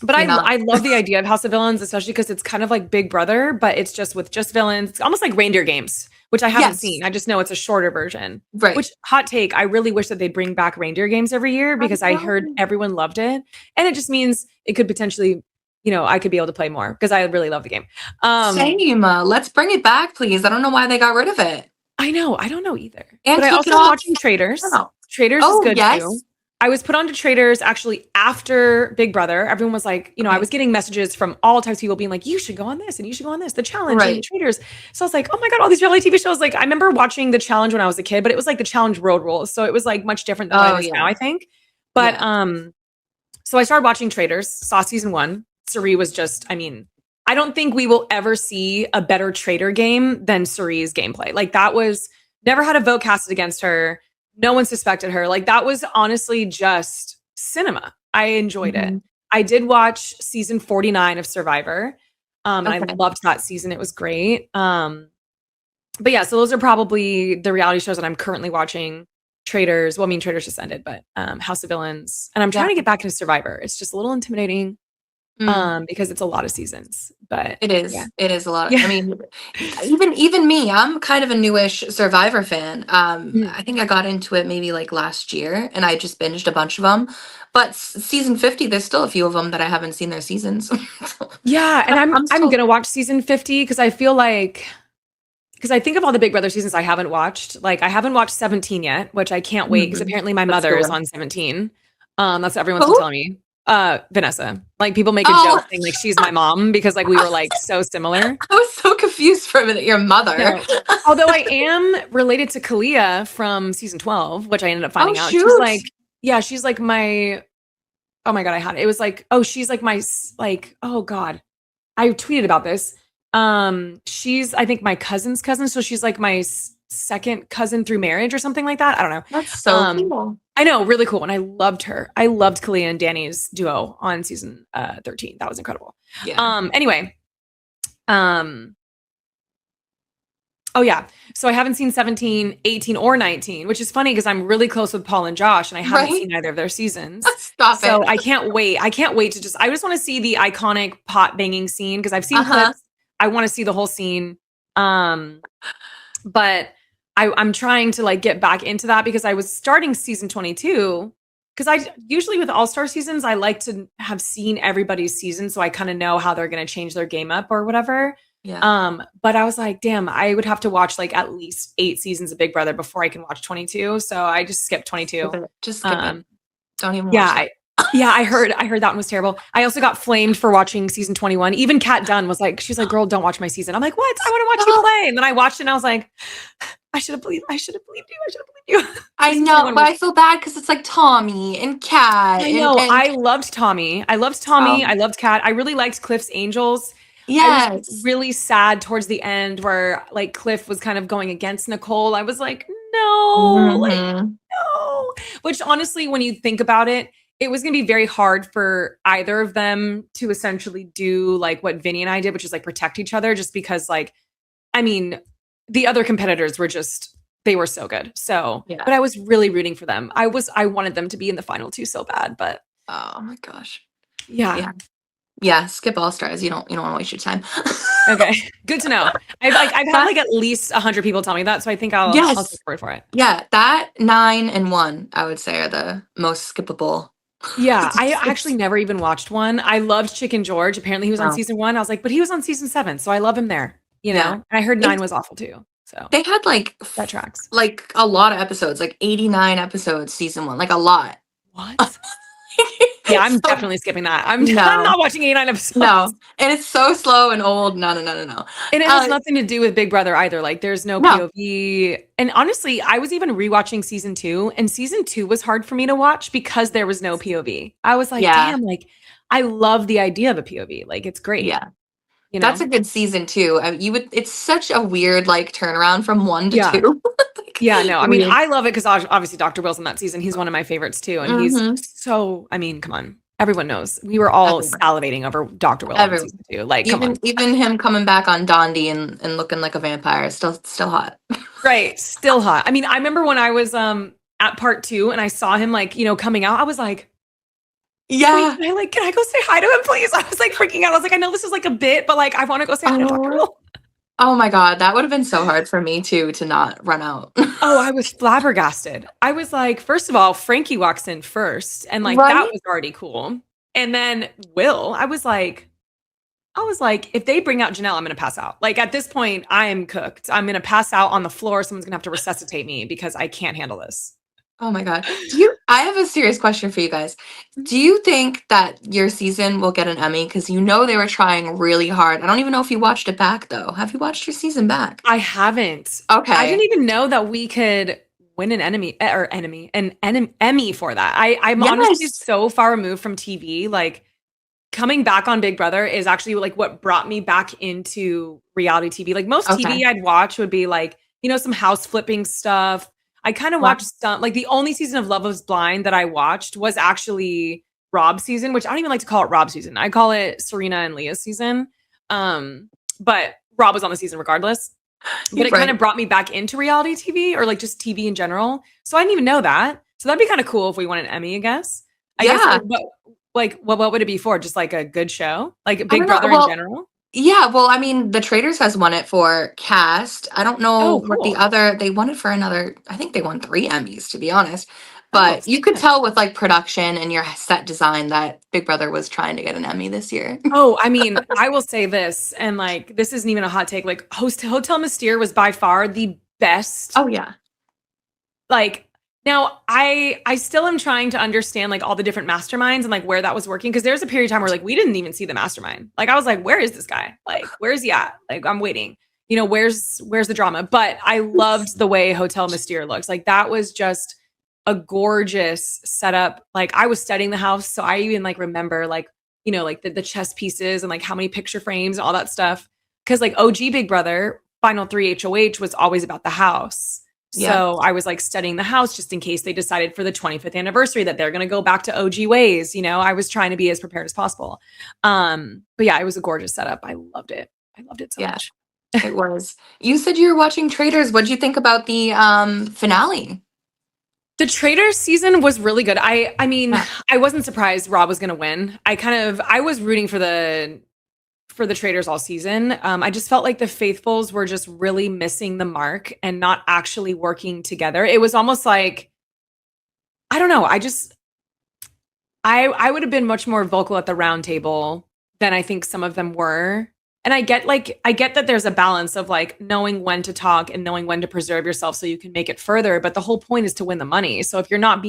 but I, Cannot. I love the idea of House of Villains, especially because it's kind of like Big Brother, but it's just with just villains. It's almost like Reindeer Games, which I haven't seen. Yes. I just know it's a shorter version. Right. Which, hot take, I really wish that they'd bring back Reindeer Games every year I because I heard know. everyone loved it. And it just means it could potentially, I could be able to play more because I really love the game. Um, Same. Let's bring it back, please. I don't know why they got rid of it. I know. I don't know either. And But I kick it also am off. watching I don't Traitors. know. Traitors is Oh, good too. yes. I was put onto Traitors actually after Big Brother. Everyone was like, I Okay. was getting messages from all types of people being like, you should go on this and you should go on this, the challenge and Right. Traitors. So I was like, oh my God, all these reality TV shows. Like I remember watching the challenge when I was a kid, but it was like the challenge road rules. So it was like much different than what Oh, it is now, yeah. I think. But Yeah. so I started watching Traitors, saw season 1. Sari was just, I don't think we will ever see a better Traitor game than Cerie's gameplay. Like that was never had a vote casted against her. No one suspected her. Like that was honestly just cinema. I enjoyed it. Mhm. I did watch season 49 of Survivor. And I Okay. loved that season. It was great. But yeah, so those are probably the reality shows that I'm currently watching. Traitors. Well, I mean, Traitors just ended, but House of Villains. And I'm trying Yeah. to get back into Survivor. It's just a little intimidating Mm. because it's a lot of seasons. But It yeah. is. It is a lot. I Yeah. mean, even me, I'm kind of a newish Survivor fan. Mm. I think I got into it maybe like last year, and I just binged a bunch of them. But season 50, there's still a few of them that I haven't seen their seasons. Yeah, and I'm I'm I'm still. gonna watch season 50 because I feel like because I think of all the Big Brother seasons I haven't watched. Like I haven't watched 17 yet, which I can't wait because Mhm. apparently my That's a mother good is one. on 17. That's what everyone's been Who? telling me. Vanessa. Like people make a joke Oh, saying like she's my mom because like we were like so similar. I was so confused for a minute. Your mother. No. Although I am related to Kalia from season 12, which I ended up Oh finding out. She's shoot. like, yeah, she's like my, oh my God, I had it. It was like, oh, she's like my, like, oh God. I tweeted about this. She's, I think my cousin's cousin. So she's like my second cousin through marriage or something like that. I don't know. That's so cool. I know, really cool. And I loved her. I loved Kalia and Danny's duo on season 13. That was incredible. Yeah. Anyway, oh yeah. So I haven't seen 17, 18, or 19, which is funny because I'm really close with Paul and Josh and I haven't Right? seen either of their seasons. Stop So it. I can't wait. I can't wait to I just want to see the iconic pot banging scene because I've seen Uh-huh. clips. I want to see the whole scene. But I'm trying to like get back into that because I was starting season 22 because I usually with all-star seasons, I like to have seen everybody's season so I kind of know how they're going to change their game up or whatever. Yeah. But I was like, damn, I would have to watch like at least 8 seasons of Big Brother before I can watch 22. So I just skipped 22. Skip it. Just skip it. Don't even Yeah, watch it. I heard that one was terrible. I also got flamed for watching season 21. Even Kat Dunn was like, she's like, girl, don't watch my season. I'm like, what? I want to watch you Stop. play. And then I watched it and I was like, I should have believed you. I should have believed you. I Season know, 21 but was I feel bad because it's like Tommy and Kat I and know. I loved Tommy. I loved Tommy. I um, loved Kat. I really liked Cliff's Angels. I was yes. really sad towards the end where like Cliff was kind of going against Nicole. I was like, no, like Hmm. no. Which honestly, when you think about it, it was going to be very hard for either of them to essentially do like what Vinny and I did, which is like protect each other just because like, I mean, the other competitors were just, they were so good. So, Yeah. but I was really rooting for them. I wanted them to be in the final 2 so bad, but Oh my gosh. yeah. Yeah. Yeah. Skip All Stars. You don't want to waste your time. Okay. Good to know. I've had That, like at least 100 people tell me that, so I think I'll take yes. word for it. Yeah. That 9 and 1, I would say, are the most skippable. Yeah, I actually never even watched one. I loved Chicken George. Apparently he was on No. season 1. I was like, but he was on season 7, so I love him there, you know? Yeah. And I heard They 9 was awful too. So they had like that tracks. like a lot of episodes, like 89 episodes season 1, like a lot. What? Yeah, I'm So definitely skipping that. I'm no. not watching 89 episodes. No. And it's so slow and old. No, no, no, no, no. And it has nothing to do with Big Brother either. Like there's no No. POV. And honestly, I was even rewatching season 2 and season 2 was hard for me to watch because there was no POV. I was like, Yeah. damn, like I love the idea of a POV. Like it's great. Yeah. You That's know? a good season too. You would it's such a weird like turnaround from 1 to Yeah. 2. Like, Yeah, no. I mean, weird. I love it because obviously Dr. Will's in that season. He's one of my favorites too. And he's Mhm. so, I mean, come on. Everyone knows. We were all Everyone. salivating over Dr. Will in Everyone. season 2. Like, come on. Even him coming back on Dondi and looking like a vampire is still hot. Right. Still hot. I mean, I remember when I was at part 2 and I saw him like, you know, coming out, I was like, Yeah. wait, can I go say hi to him, please? I was like freaking out. I was like, I know this is like a bit, but like I want to go say hi to Dr. Will. Oh my God, that would have been so hard for me too to not run out. Oh, I was flabbergasted. I was like, first of all, Frankie walks in first, and like that Right? was already cool. And then Will, I was like, if they bring out Janelle, I'm gonna pass out. Like at this point, I am cooked. I'm gonna pass out on the floor. Someone's gonna have to resuscitate me because I can't handle this. Oh my God. I have a serious question for you guys. Do you think that your season will get an Emmy? Because they were trying really hard. I don't even know if you watched it back though. Have you watched your season back? I haven't. I Okay. didn't even know that we could win an Emmy for that. I'm honestly Yes. so far removed from TV. Like coming back on Big Brother is actually like what brought me back into reality TV. Like most Okay. TV I'd watch would be like, some house flipping stuff. I kind of Wow. watched some, like the only season of Love is Blind that I watched was actually Rob's season, which I don't even like to call it Rob's season. I call it Serena and Leah's season. But Rob was on the season regardless. But it kind Right. of brought me back into reality TV or like just TV in general. So I didn't even know that. So that'd be kind of cool if we won an Emmy, I guess. I guess Yeah. what would it be for? Just like a good show? Like I Big don't know. Brother in Well, general? yeah, well, I mean, the Traitors has won it for cast. I don't know Oh, what the cool. other, they won it for another, I think they won 3 Emmys, to be honest. Oh, But you could sick. tell with like production and your set design that Big Brother was trying to get an Emmy this year. Oh, I mean, I will say this, and like this isn't even a hot take. Like Hotel Mystere was by far the best. Oh, yeah. Like now I still am trying to understand like all the different masterminds and like where that was working. Cause there's a period of time where like we didn't even see the mastermind. Like I was like, where is this guy? Like, where is he at? Like I'm waiting. Where's the drama? But I loved the way Hotel Mystere looks. Like that was just a gorgeous setup. Like I was studying the house. So I even like remember like, like the chess pieces and like how many picture frames, all that stuff. Cause like OG Big Brother, Final 3 HOH was always about the house. Yeah. So I was like studying the house just in case they decided for the 25th anniversary that they're going to go back to OG ways. I was trying to be as prepared as possible. But yeah, it was a gorgeous setup. I loved it. I loved it so Yeah, much. it was. You said you were watching Traitors. What'd you think about the finale? The Traitors season was really good. I mean, Yeah. I wasn't surprised Rob was going to win. I was rooting for the Traitors all season. I just felt like the Faithfuls were just really missing the mark and not actually working together. It was almost like, I don't know. I would have been much more vocal at the round table than I think some of them were. And I get that there's a balance of like knowing when to talk and knowing when to preserve yourself so you can make it further, but the whole point is to win the money. So if you're not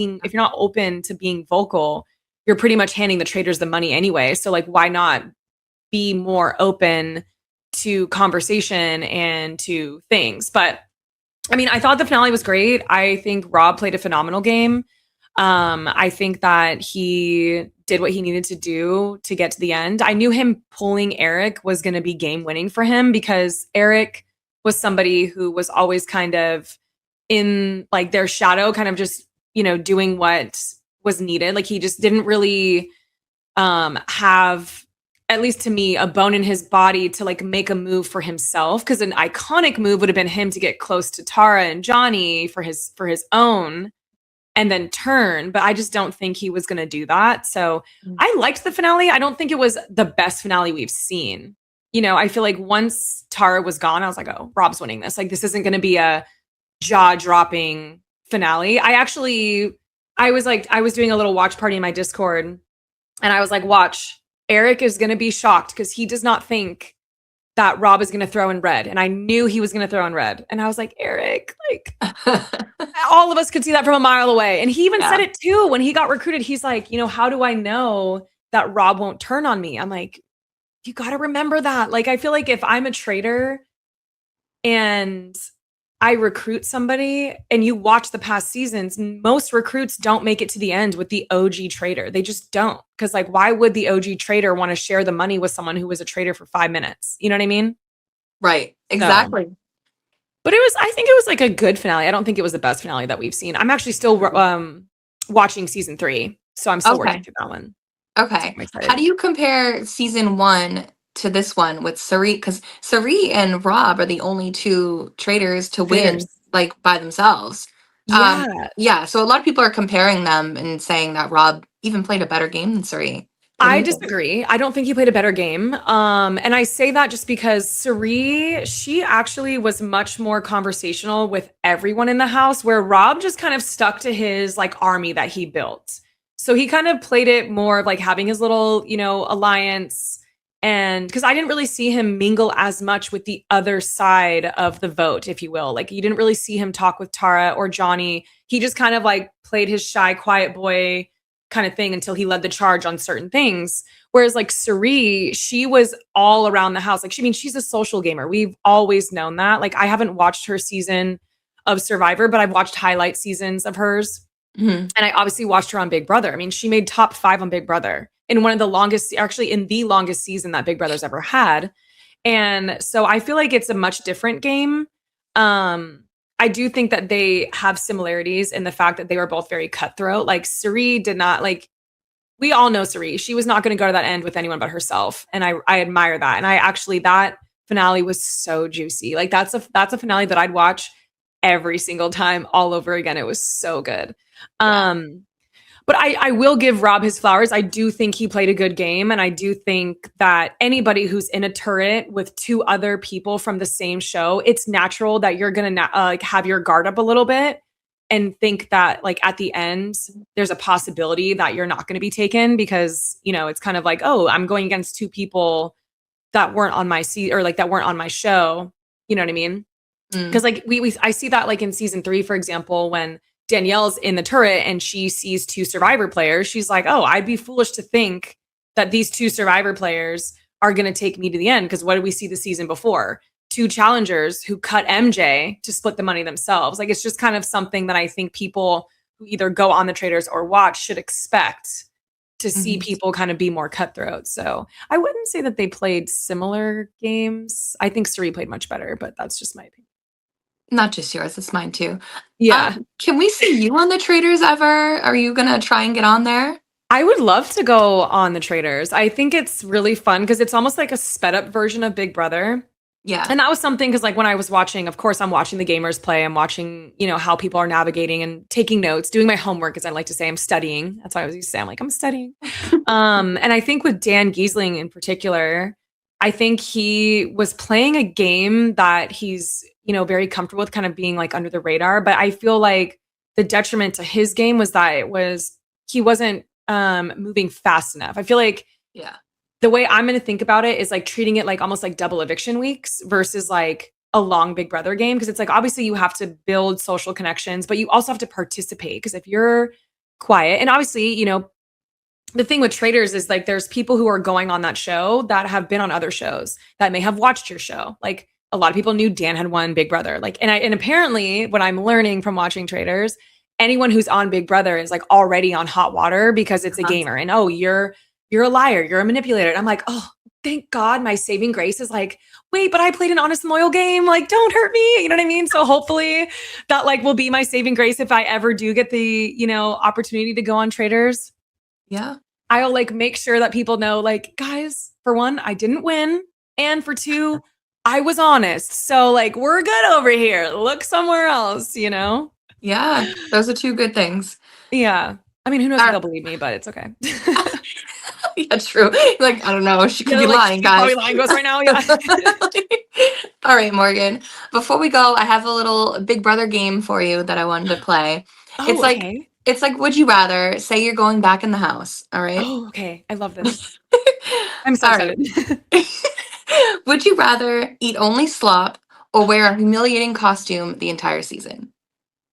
open to being vocal, you're pretty much handing the traders the money anyway. So like why not be more open to conversation and to things? But I mean, I thought the finale was great. I think Rob played a phenomenal game. I think that he did what he needed to do to get to the end. I knew him pulling Eric was going to be game winning for him because Eric was somebody who was always kind of in like their shadow, kind of just, doing what was needed. Like he just didn't really have, at least to me, a bone in his body to like make a move for himself. Cause an iconic move would have been him to get close to Tara and Johnny for his own and then turn, but I just don't think he was going to do that. So Mm. I liked the finale. I don't think it was the best finale we've seen. I feel like once Tara was gone, I was like, oh, Rob's winning this. Like, this isn't going to be a jaw dropping finale. I was doing a little watch party in my Discord and I was like, watch, Eric is going to be shocked because he does not think that Rob is going to throw in red. And I knew he was going to throw in red. And I was like, Eric, like, all of us could see that from a mile away. And he even said Yeah. it too when he got recruited. He's like, how do I know that Rob won't turn on me? I'm like, you got to remember that. Like, I feel like if I'm a traitor and I recruit somebody and you watch the past seasons, most recruits don't make it to the end with the OG traitor. They just don't. Because, like, why would the OG traitor want to share the money with someone who was a traitor for 5 minutes? You know what I mean? Right. So, Exactly. but I think it was like a good finale. I don't think it was the best finale that we've seen. I'm actually still watching season 3. So I'm still working Okay. through that one. So Okay. I'm How excited. do you compare season 1 to this one with Sari? Because Sari and Rob are the only two traders to win Traders. like by themselves. Yeah. Yeah, so a lot of people are comparing them and saying that Rob even played a better game than Sari. What do I you think? disagree. I don't think he played a better game. And I say that just because Sari, she actually was much more conversational with everyone in the house, where Rob just kind of stuck to his like army that he built. So he kind of played it more of like having his little, alliance. And because I didn't really see him mingle as much with the other side of the vote, if you will. Like you didn't really see him talk with Tara or Johnny. He just kind of like played his shy, quiet boy kind of thing until he led the charge on certain things. Whereas like Sari, she was all around the house. Like, she's a social gamer. We've always known that. Like, I haven't watched her season of Survivor, but I've watched highlight seasons of hers. Mhm. And I obviously watched her on Big Brother. I mean, she made top 5 on Big Brother. in one of the longest, actually in the longest season that Big Brother's ever had. And so I feel like it's a much different game. I do think that they have similarities in the fact that they were both very cutthroat. Like Suri did not like, we all know Suri. She was not going to go to that end with anyone but herself. And I admire that. And I actually, that finale was so juicy. Like that's a finale that I'd watch every single time all over again. It was so good. Yeah. But I will give Rob his flowers. I do think he played a good game. And I do think that anybody who's in a turret with two other people from the same show, it's natural that you're going to like have your guard up a little bit and think that like at the end, there's a possibility that you're not going to be taken because, you know, it's kind of like, oh, I'm going against two people that weren't on my seat or like that weren't on my show. You know what I mean? Because like I see that like in season 3, for example, when Danielle's in the turret and she sees 2 Survivor players, she's like, oh, I'd be foolish to think that these 2 Survivor players are going to take me to the end. Because what did we see the season before? 2 challengers who cut MJ to split the money themselves. Like, it's just kind of something that I think people who either go on the Traitors or watch should expect to see people kind of be more cutthroat. So I wouldn't say that they played similar games. I think Suri played much better, but that's just my opinion. Not just yours, it's mine too. Yeah. Can we see you on the Traitors ever? Are you gonna try and get on there? I would love to go on the Traitors. I think it's really fun because it's almost like a sped up version of Big Brother. Yeah. And that was something because like when I was watching, of course, I'm watching the gamers play. I'm watching, you know, how people are navigating and taking notes, doing my homework, as I like to say. I'm studying. That's why I was used to say, I'm like, I'm studying. And I think with Dan Giesling in particular, I think he was playing a game that he's, you know, very comfortable with kind of being like under the radar. But I feel like the detriment to his game was that he wasn't moving fast enough. I feel like Yeah. the way I'm going to think about it is like treating it like almost like double eviction weeks versus like a long Big Brother game. Cause it's like, obviously you have to build social connections, but you also have to participate. Cause if you're quiet and obviously, you know, the thing with Traitors is like, there's people who are going on that show that have been on other shows that may have watched your show. Like a lot of people knew Dan had won Big Brother. Like, and apparently what I'm learning from watching Traitors, anyone who's on Big Brother is like already on hot water because it's a gamer and, oh, you're a liar, you're a manipulator. And I'm like, oh, thank God my saving grace is like, wait, but I played an honest and loyal game. Like, don't hurt me. You know what I mean? So hopefully that like will be my saving grace if I ever do get the, you know, opportunity to go on Traitors. Yeah. I'll like make sure that people know, like, guys, for one, I didn't win. And for 2, I was honest. So like, we're good over here. Look somewhere else, you know? Yeah. Those are 2 good things. Yeah. I mean, who knows if they'll believe me, but it's okay. Yeah, true. Like, I don't know. She could be like, lying, she's guys. probably lying to us right now. Yeah. All right, Morgan. Before we go, I have a little Big Brother game for you that I wanted to play. Oh, okay. It's like, would you rather say you're going back in the house? All right. Oh, okay. I love this. I'm so All excited. right. Would you rather eat only slop or wear a humiliating costume the entire season?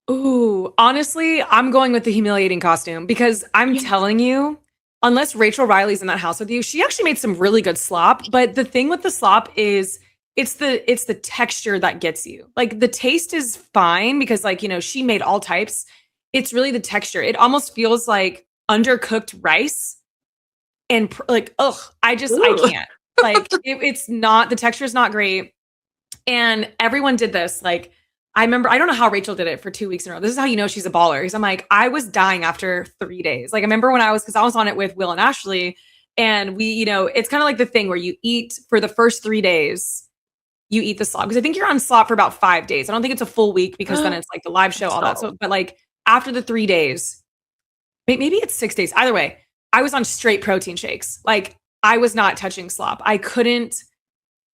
Ooh, honestly, I'm going with the humiliating costume because I'm telling you, unless Rachel Riley's in that house with you, she actually made some really good slop. But the thing with the slop is it's the texture that gets you. Like the taste is fine because like, you know, she made all types. It's really the texture. It almost feels like undercooked rice and like, I can't. Like it's not, the texture is not great. And everyone did this. Like, I remember, I don't know how Rachel did it for 2 weeks in a row. This is how you know she's a baller. Because I'm like, I was dying after 3 days. Like, I remember when because I was on it with Will and Ashley. And we, you know, it's kind of like the thing where you eat for the first 3 days, you eat the slop. Because I think you're on slop for about 5 days. I don't think it's a full week because then it's like the live show, all that. So, but like after the 3 days, maybe it's 6 days. Either way, I was on straight protein shakes. Like, I was not touching slop. I couldn't.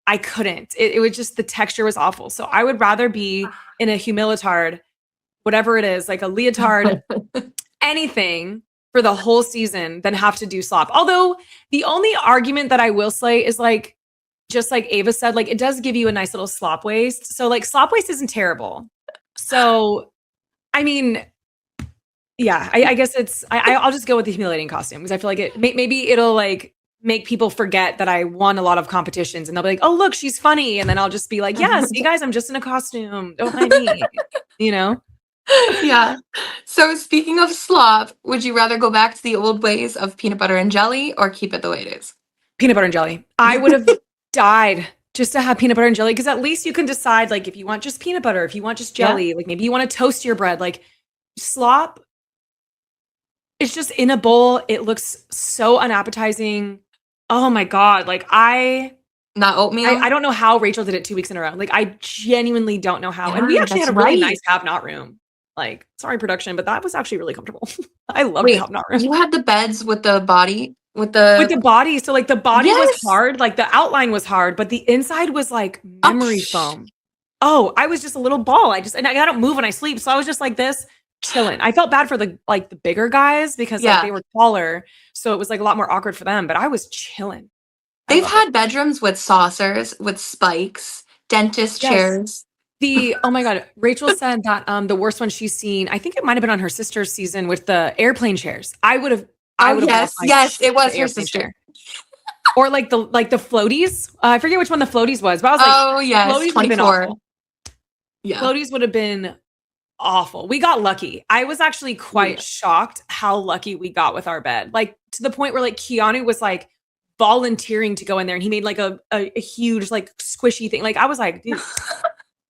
It was just, the texture was awful. So I would rather be in a humilitard, whatever it is, like a leotard, anything for the whole season than have to do slop. Although the only argument that I will say is like, just like Ava said, like it does give you a nice little slop waist. So like slop waist isn't terrible. So, I mean, yeah, I guess I'll just go with the humiliating costume because I feel like maybe it'll like make people forget that I won a lot of competitions and they'll be like, oh, look, she's funny. And then I'll just be like, yes, you guys, I'm just in a costume. Don't mind me, you know? Yeah. So speaking of slop, would you rather go back to the old ways of peanut butter and jelly or keep it the way it is? Peanut butter and jelly. I would have died just to have peanut butter and jelly because at least you can decide like if you want just peanut butter, if you want just Yeah. jelly, like maybe you want to toast your bread. Like slop, it's just in a bowl. It looks so unappetizing. Oh my God. Like Not I oatmeal? don't know how Rachel did it 2 weeks in a row. Like I genuinely don't know how. And we Yeah, actually had that's a really nice right. have not room. Like, sorry, production, but that was actually really comfortable. I loved the Wait, have not room. you had the beds with the body with With the the body, so like the body was yes. hard, like the outline was hard, but the inside was like Oh, memory foam. Oh, I was just a little ball. And I don't move when I sleep, so I was just like this, chilling. I felt bad for the bigger guys because like yeah. they were taller, so it was like a lot more awkward for them. But I was chilling. I They've loved it. had bedrooms with saucers, with spikes, dentist Yes. chairs. Oh my God, Rachel said that the worst one she's seen, I think it might have been on her sister's season with the airplane chairs. I Oh would have lost yes, my yes, shit it with the was her airplane sister. chair. Or like the floaties. I forget which one the floaties was, but I was like, Oh yes, floaties would have been 24. awful. Yeah. Floaties would have been awful. We got lucky. I was actually quite Yeah. shocked how lucky we got with our bed. Like to the point where like Keanu was like volunteering to go in there and he made like a huge like squishy thing. Like I was like, dude,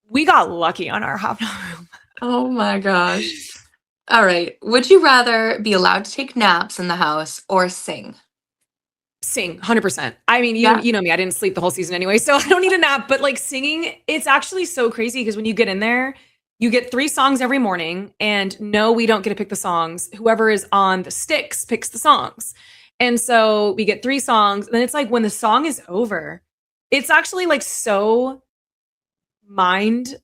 we got lucky on our hot room. Oh my gosh. All right. Would you rather be allowed to take naps in the house or sing? Sing 100%. I mean, Yeah. you know me, I didn't sleep the whole season anyway, so I don't need a nap, but like singing, it's actually so crazy because when you get in there, you get 3 songs every morning and no, we don't get to pick the songs. Whoever is on the sticks picks the songs. And so we get 3 songs and then it's like when the song is over, it's actually like so mind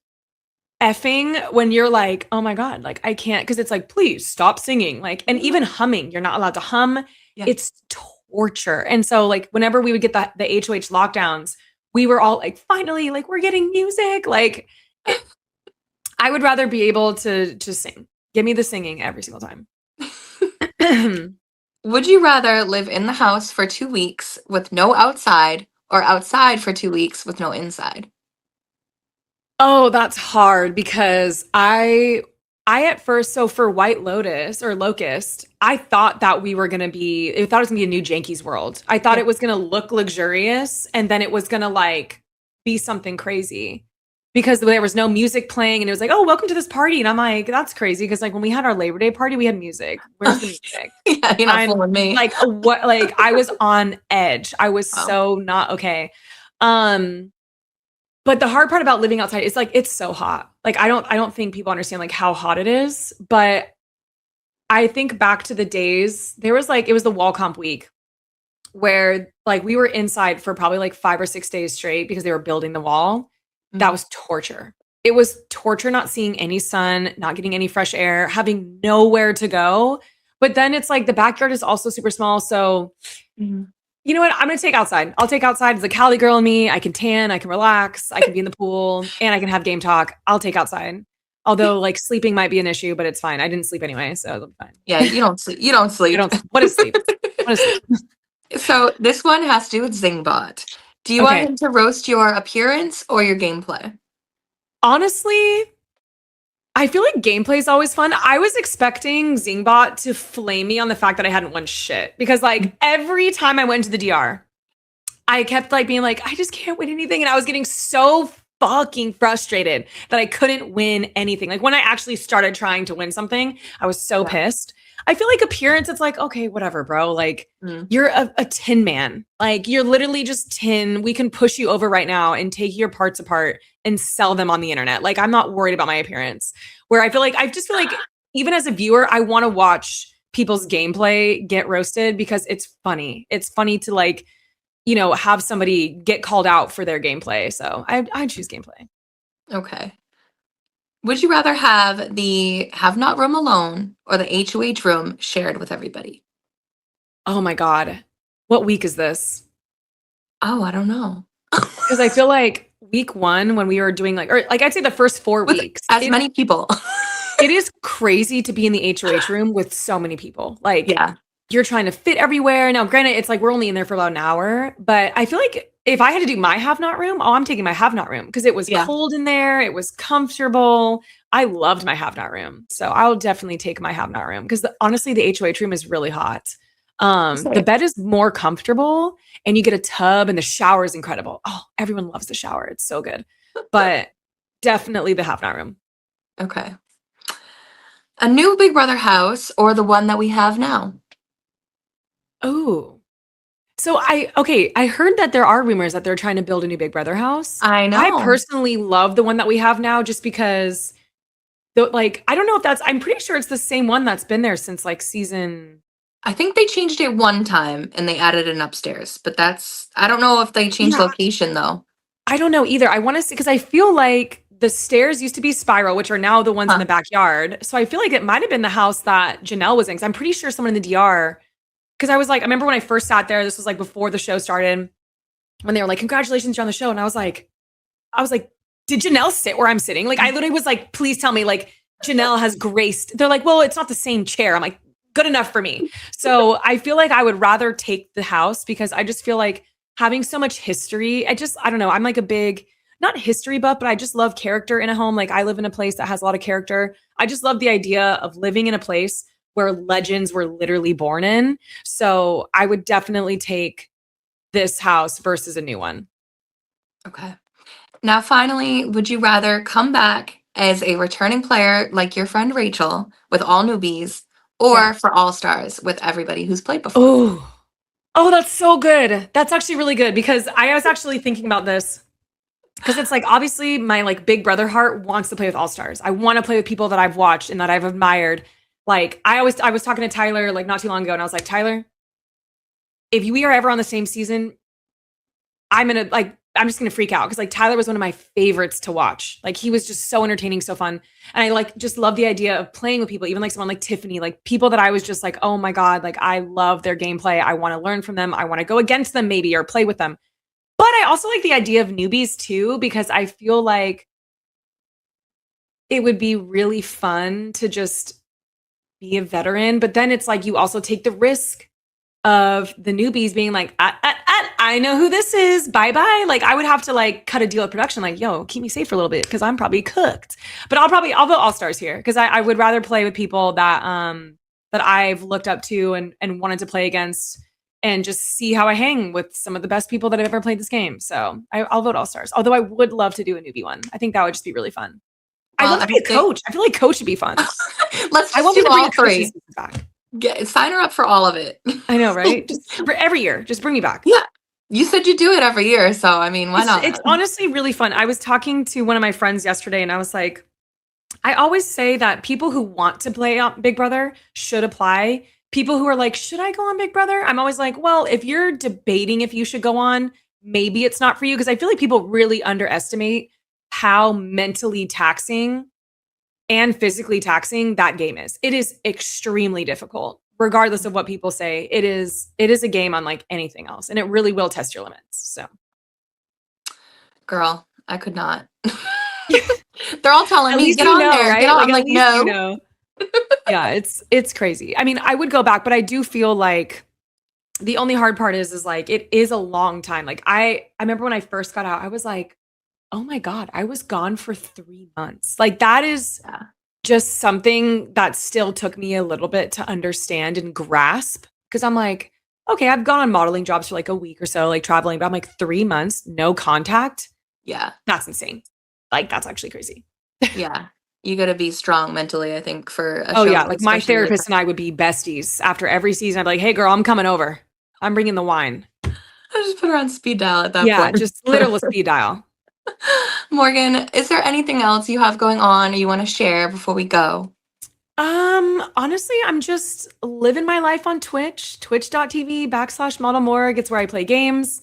effing when you're like, "Oh my God, like I can't," because it's like, "Please stop singing." Like, and even humming, you're not allowed to hum. Yeah. It's torture. And so like whenever we would get the HOH lockdowns, we were all like, finally, like we're getting music. Like it, I would rather be able to sing. Give me the singing every single time. Would you rather live in the house for 2 weeks with no outside or outside for 2 weeks with no inside? Oh, that's hard because I at first, so for White Lotus or Locust, I thought that I thought it was gonna be a new Janky's World. I thought Yeah. it was gonna look luxurious and then it was gonna like be something crazy because there was no music playing and it was like, oh, welcome to this party. And I'm like, that's crazy. Cause like when we had our Labor Day party, we had music. Where's the music? Yeah, you're not I'm fooling me. like, what? Like I was on edge. I was Wow. so not okay. Um, but the hard part about living outside is like it's so hot. Like I don't think people understand like how hot it is, but I think back to the days there was like it was the wall comp week where like we were inside for probably like 5 or 6 days straight because they were building the wall. That Mhm. was torture. It was torture not seeing any sun, not getting any fresh air, having nowhere to go. But then it's like the backyard is also super small, so Mhm. you know what? I'm gonna take outside. I'll take outside. It's the Cali girl in me. I can tan, I can relax, I can be in the pool, and I can have game talk. I'll take outside. Although like sleeping might be an issue, but it's fine. I didn't sleep anyway, so it'll be fine. Yeah, you don't sleep. You don't I sleep. don't what is sleep? What is sleep? So this one has to do with Zingbot. Do you want Okay. him to roast your appearance or your gameplay? Honestly, I feel like gameplay is always fun. I was expecting Zingbot to flame me on the fact that I hadn't won shit. Because like every time I went to the DR, I kept like being like, I just can't win anything. And I was getting so fucking frustrated that I couldn't win anything. Like when I actually started trying to win something, I was so Yeah. pissed. I feel like appearance, it's like, okay, whatever, bro. Like Mm. you're a tin man. Like you're literally just tin. We can push you over right now and take your parts apart and sell them on the internet. Like I'm not worried about my appearance. Where I just feel like even as a viewer, I want to watch people's gameplay get roasted because it's funny. It's funny to like have somebody get called out for their gameplay. So I choose gameplay. Okay. Would you rather have the have not room alone or the HOH room shared with everybody? Oh my God. What week is this? Oh, I don't know. Because I feel like week 1 when we were doing or like I'd say the first 4 With weeks, as many people. it is crazy to be in the HOH room with so many people. Like Yeah. you're trying to fit everywhere. Now, granted, it's like we're only in there for about an hour, but I feel like if I had to do my have not room, oh, I'm taking my have not room because it was Yeah. cold in there. It was comfortable. I loved my have not room. So I'll definitely take my have not room because honestly, the HOH room is really hot. The Say, bed is more comfortable and you get a tub and the shower is incredible. Oh, everyone loves the shower. It's so good. But definitely the have not room. okay. A new Big Brother house or the one that we have now? Oh. So I heard that there are rumors that they're trying to build a new Big Brother house. I I know. personally love the one that we have now just because like I don't know if that's I'm pretty sure it's the same one that's been there since like season. I think they changed it one time and they added an upstairs, but I don't know if they changed Yeah, location though. I don't know either. I want to see because I feel like the stairs used to be spiral, which are now the ones in Huh. the backyard. So I feel like it might have been the house that Janelle was in. Because I'm pretty sure someone in the DR. Because I was like, I remember when I first sat there. This was like before the show started. When they were like, "Congratulations, you're on the show," and I was like, "Did Janelle sit where I'm sitting?" Like I literally was like, "Please tell me like Janelle has graced." They're like, "Well, it's not the same chair." I'm like, "Good enough for me." So I feel like I would rather take the house because I just feel like having so much history. I don't know. I'm like a big not history buff, but I just love character in a home. Like I live in a place that has a lot of character. I just love the idea of living in a place where legends were literally born in. So I would definitely take this house versus a new one. Okay. Now, finally, would you rather come back as a returning player like your friend Rachel with all newbies Yeah. or for all stars with everybody who's played before? Oh, oh, that's so good. That's actually really good because I was actually thinking about this because it's like obviously my like big brother heart wants to play with all stars. I want to play with people that I've watched and that I've admired. Like I was talking to Tyler like not too long ago and I was like, Tyler, if we are ever on the same season, I'm just gonna freak out because like Tyler was one of my favorites to watch. Like he was just so entertaining, so fun. And I like just love the idea of playing with people, even like someone like Tiffany, like people that I was just like, oh my God, like I love their gameplay. I want to learn from them. I want to go against them maybe or play with them. But I also like the idea of newbies too, because I feel like it would be really fun to just be a veteran. But then it's like you also take the risk of the newbies being like, I know who this is. Bye bye. Like I would have to like cut a deal with production, like, yo, keep me safe for a little bit because I'm probably cooked. But I'll vote all stars here because I would rather play with people that I've looked up to and wanted to play against and just see how I hang with some of the best people that I've ever played this game. So I'll vote all stars. Although I would love to do a newbie one. I think that would just be really fun. I'd Well, love to be a coach. I feel like coach would be fun. let's I just want them do to bring all a coach this three. season back. Sign her up for all of it. I know, right? Just for every year, just bring me back. Yeah. You said you do it every year, so I mean, why It's not? honestly really fun. I was talking to one of my friends yesterday, and I was like, I always say that people who want to play on Big Brother should apply. People who are like, should I go on Big Brother? I'm always like, well, if you're debating if you should go on, maybe it's not for you because I feel like people really underestimate how mentally taxing and physically taxing that game is. It is extremely difficult, regardless of what people say. It is a game unlike anything else, and it really will test your limits. So Girl, I could not. They're all telling at me, least get you on know, there, get right? on. Like I'm at like, least you no. know. Yeah, it's crazy. I mean, I would go back, but I do feel like the only hard part is like it is a long time. Like I remember when I first got out, I was like, "Oh my God, I was gone for 3 months." Like that is Yeah. just something that still took me a little bit to understand and grasp because I'm like, "Okay, I've gone on modeling jobs for like a week or so, like traveling, but I'm like 3 months, no contact. Yeah. That's insane. Like that's actually crazy." Yeah. You got to be strong mentally, I think, for a Oh show yeah, like my especially like therapist that. and I would be besties after every season. I'd be like, "Hey girl, I'm coming over. I'm bringing the wine." I just put her on speed dial at that Yeah, point. just literal speed dial. Morgan, is there anything else you have going on or you want to share before we go? Honestly, I'm just living my life on Twitch, twitch.tv/modelmorg. It's where I play games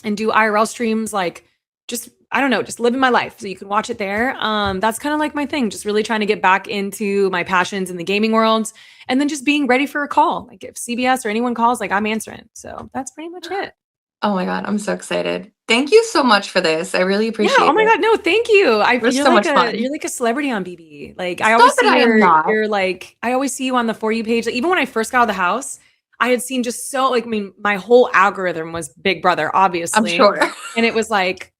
and do IRL streams, like just I don't know, just living my life. So you can watch it there. That's kind of like my thing, just really trying to get back into my passions in the gaming world and then just being ready for a call. Like if CBS or anyone calls, like I'm answering. So that's pretty much it. Oh my God, I'm so excited. Thank you so much for this. I really Yeah, oh appreciate my it. God. No, thank you. It was so much fun. You're like a celebrity on BB. Like I always Stop it, see I am not. you're like I always see you on the For You page. Like even when I first got out of the house, I had seen just so like, I mean, my whole algorithm was Big Brother, I'm obviously. sure. And it was like,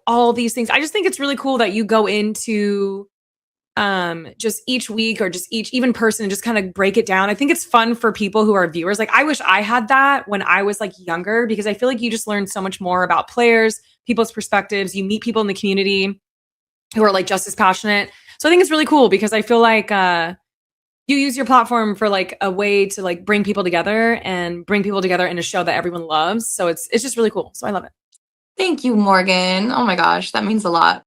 all these things. I just think it's really cool that you go into just each week or just each even person and just kind of break it down. I think it's fun for people who are viewers. Like I wish I had that when I was like younger because I feel like you just learn so much more about players, people's perspectives. You meet people in the community who are like just as passionate. So I think it's really cool because I feel like you use your platform for like a way to like bring people together and bring people together in a show that everyone loves. So it's just really cool. So I love it. Thank you, Morgan. Oh my gosh, that means a lot.